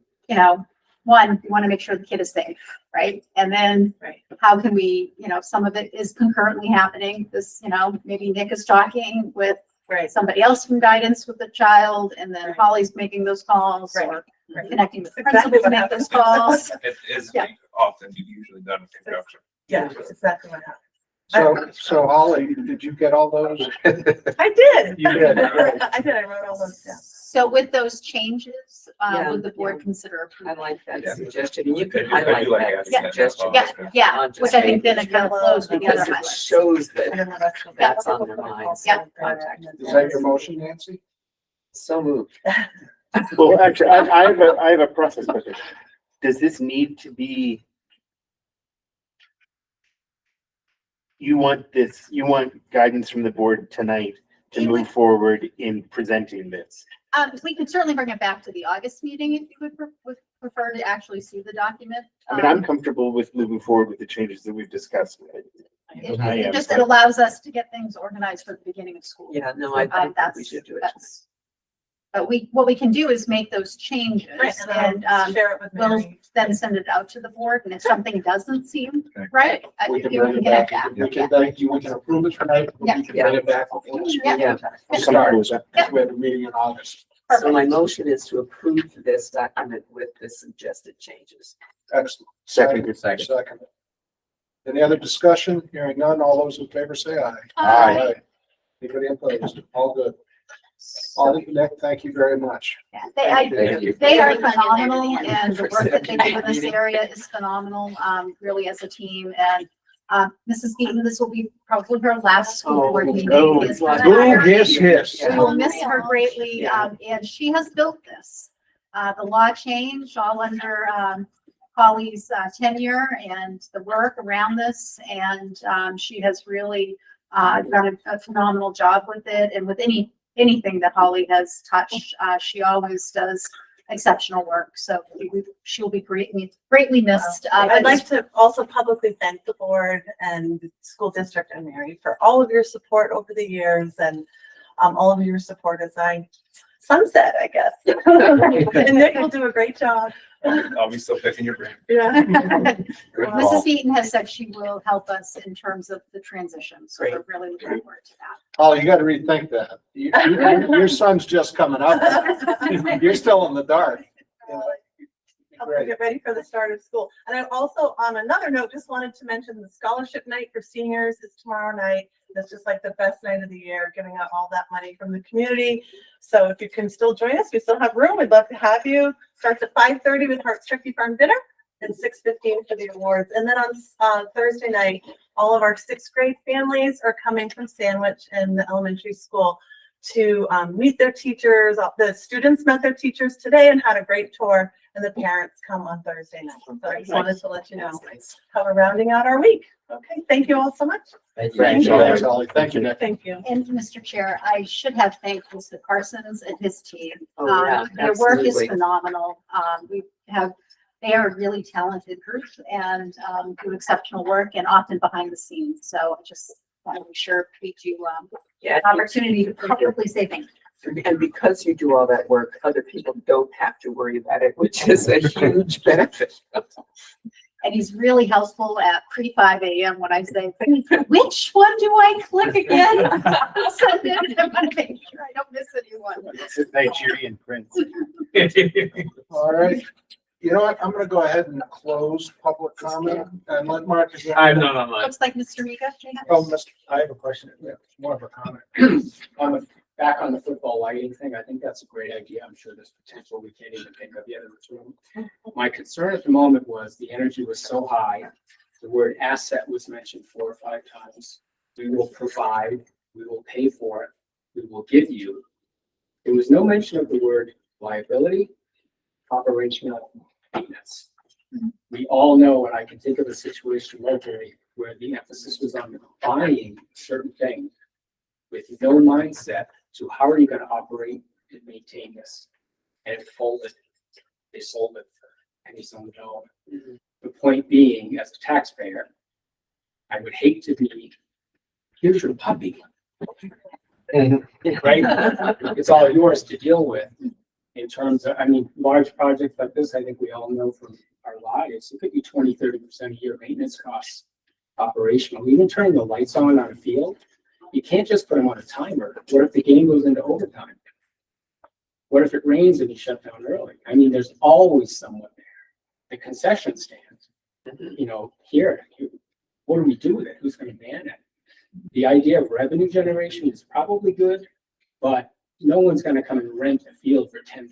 one, we want to make sure the kid is safe, right? And then Right. how can we, some of it is concurrently happening. This, maybe Nick is talking with Right. somebody else from guidance with the child, and then Right. Holly's making those calls Right. or Right. connecting with the Exactly principal to what make those happens. calls. It is Yeah. often usually done in conjunction. Yeah, that's exactly what happened. So Holly, did you get all those? I did. You did, right. I did. I wrote all those down. So with those changes, Yeah, would the board yeah. consider I approving? like that Yeah. suggestion. And you I could do- I do highlight like that adding Yeah. that suggestion. Yeah, yeah, On just which I think then pages, it kind of flows with the other Because it highlights. shows And that then the rest of that's it. on their minds. Yeah. Contact. Is that your motion, Nancy? So moved. well, actually, I have a process question. Does this need to be? You want guidance from the board tonight to move forward in presenting this? We could certainly bring it back to the August meeting if you would prefer to actually see the document. I mean, I'm comfortable with moving forward with the changes that we've discussed. It I am, just, but- it allows us to get things organized for the beginning of school. Yeah, no, I think we That's, should do it. that's, but what we can do is make those changes Right, and, and I'll share it with we'll Mary. then send it out to the board, and if something doesn't seem Okay. right, We you can can bring it get back. it back. We can thank you. We can approve it tonight. Yeah. We can bring it back. before the school Yeah. I'm comfortable with that. starts. We have a meeting in August. So my Perfect. motion is to approve this document with the suggested changes. Excellent. Second. Second. Any other discussion? Hearing none, all those in favor say aye. Aye. Anybody opposed? All good. All, Nick, thank you very much. Yeah, Thank you. they are phenomenal, and the work that they do in this area is phenomenal, really as a team. And Mrs. Eaton, this will be probably her last school board meeting. oh, Is oh, retired. yes. We will miss her greatly, Yeah. and she has built this. The law changed all under Holly's tenure and the work around this, and she has really done a phenomenal job with it. And with anything that Holly has touched, she always does exceptional work. So she'll be greatly missed. I'd like to also publicly thank the board and the school district and Mary for all of your support over the years and all of your support as I sunset, I guess. And Nick will do a great job. I'll be still picking your brain. Yeah. Good call. Mrs. Eaton has said she will help us in terms of the transition, so we're really looking forward to that. Oh, you gotta rethink that. Your son's just coming up. You're still in the dark. Help them get ready for the start of school. And I also, on another note, just wanted to mention the scholarship night for seniors is tomorrow night. That's just like the best night of the year, giving out all that money from the community. So if you can still join us, we still have room. We'd love to have you. Starts at 5:30 with Hart's Turkey Farm dinner and 6:15 for the awards. And then on Thursday night, all of our 6th grade families are coming from Sandwich and the elementary school to meet their teachers. The students met their teachers today and had a great tour, and the parents come on Thursday night. So I just wanted to let you know how we're rounding out our week. Okay, thank you all so much. Thank you. Thank you, Ollie. Thank you, Nick. Thank you. And Mr. Chair, I should have thanked Mr. Parsons and his team. Oh, yeah, Their work is absolutely. phenomenal. They are a really talented group and do exceptional work and often behind the scenes. So I just want to be sure we do Yeah, opportunity to publicly say thank you. and because you do all that work, other people don't have to worry about it, which is a huge benefit. And he's really helpful at pre-5 a.m. when I say, which one do I click again? So then I want to make sure I don't miss anyone. It's a Nigerian prince. All right. You know what? I'm gonna go ahead and close public comment and let Marcus. I'm not online. Looks like Mr. Mika. Oh, Mr. I have a question, Yeah, more of a comment. back on the football lighting thing, I think that's a great idea. I'm sure there's potential we can't even think of yet in this room. My concern at the moment was the energy was so high. The word asset was mentioned 4 or 5 times. We will provide, we will pay for it, we will give you. There was no mention of the word liability, operational maintenance. We all know, and I can think of a situation locally where the emphasis was on buying certain things with no mindset to how are you going to operate and maintain this? And it folded. They sold it for pennies on the dollar. The point being, as a taxpayer, I would hate to be, here's your puppy. Right? It's all yours to deal with in terms of, I mean, large projects like this, I think we all know from our lives, it could be 20-30% a year maintenance costs operational. Even turning the lights on a field, you can't just put them on a timer. What if the game goes into overtime? What if it rains and you shut down early? I mean, there's always someone there. The concession stand, you know, here, what do we do with it? Who's going to man it? The idea of revenue generation is probably good, but no one's going to come and rent a field for $10,000.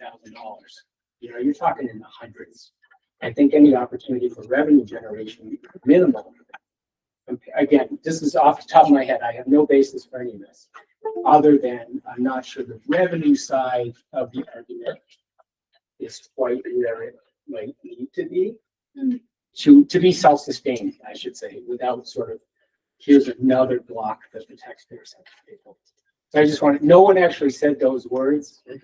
You know, you're talking in the hundreds. I think any opportunity for revenue generation, minimal. Again, this is off the top of my head. I have no basis for any of this, other than I'm not sure the revenue side of the argument is quite where it might need to be to be self-sustained, I should say, without sort of, here's another block that the taxpayers have to pay for. So I just want, no one actually said those words. I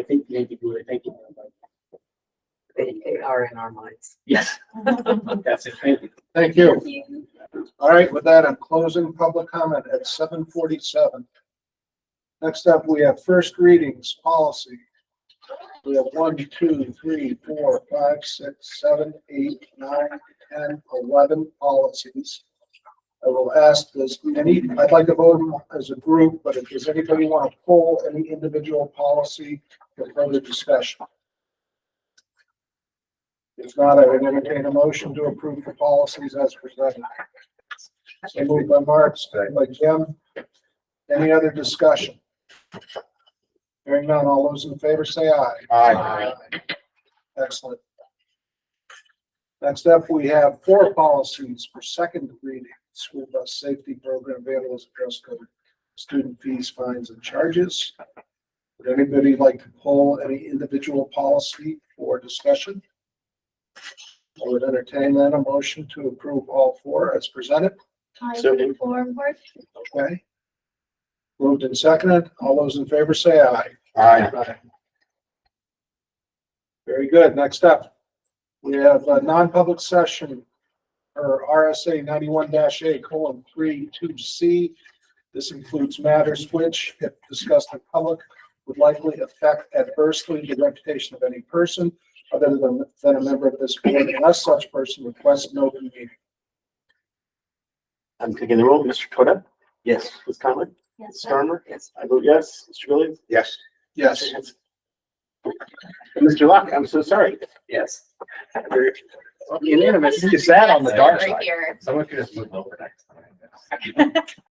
think maybe we were thinking about it. They are in our minds. Yes, that's it. Thank you. Thank you. All right, with that, I'm closing public comment at 7:47. Next up, we have first readings, policy. We have 1, 2, 3, 4, 5, 6, 7, 8, 9, 10, 11 policies. I will ask, I'd like to vote them as a group, but if does anybody want to pull any individual policy for further discussion? If not, I would entertain a motion to approve the policies as presented. So moved by Mark, second by Jim. Any other discussion? Hearing none, all those in favor say aye. Aye. Excellent. Next up, we have 4 policies for second reading. School bus safety program, vandalism, dress code, student fees, fines, and charges. Would anybody like to pull any individual policy for discussion? I would entertain then a motion to approve all 4 as presented. So moved. Okay. Moved and seconded. All those in favor say aye. Aye. Very good. Next up, we have a non-public session or RSA 91-A:32C. This includes matters which, if discussed in public, would likely affect adversely the reputation of any person other than a member of this board unless such person requests an open meeting. I'm taking the roll. Mr. Toda? Yes. Ms. Conlon? Yes, Mr. Armour? Yes. I vote yes. Mr. Williams? Yes. Yes. And Mr. Locke, I'm so sorry. Yes. Unanimous. You sat on the dark Right side. here. Someone could just move over next time.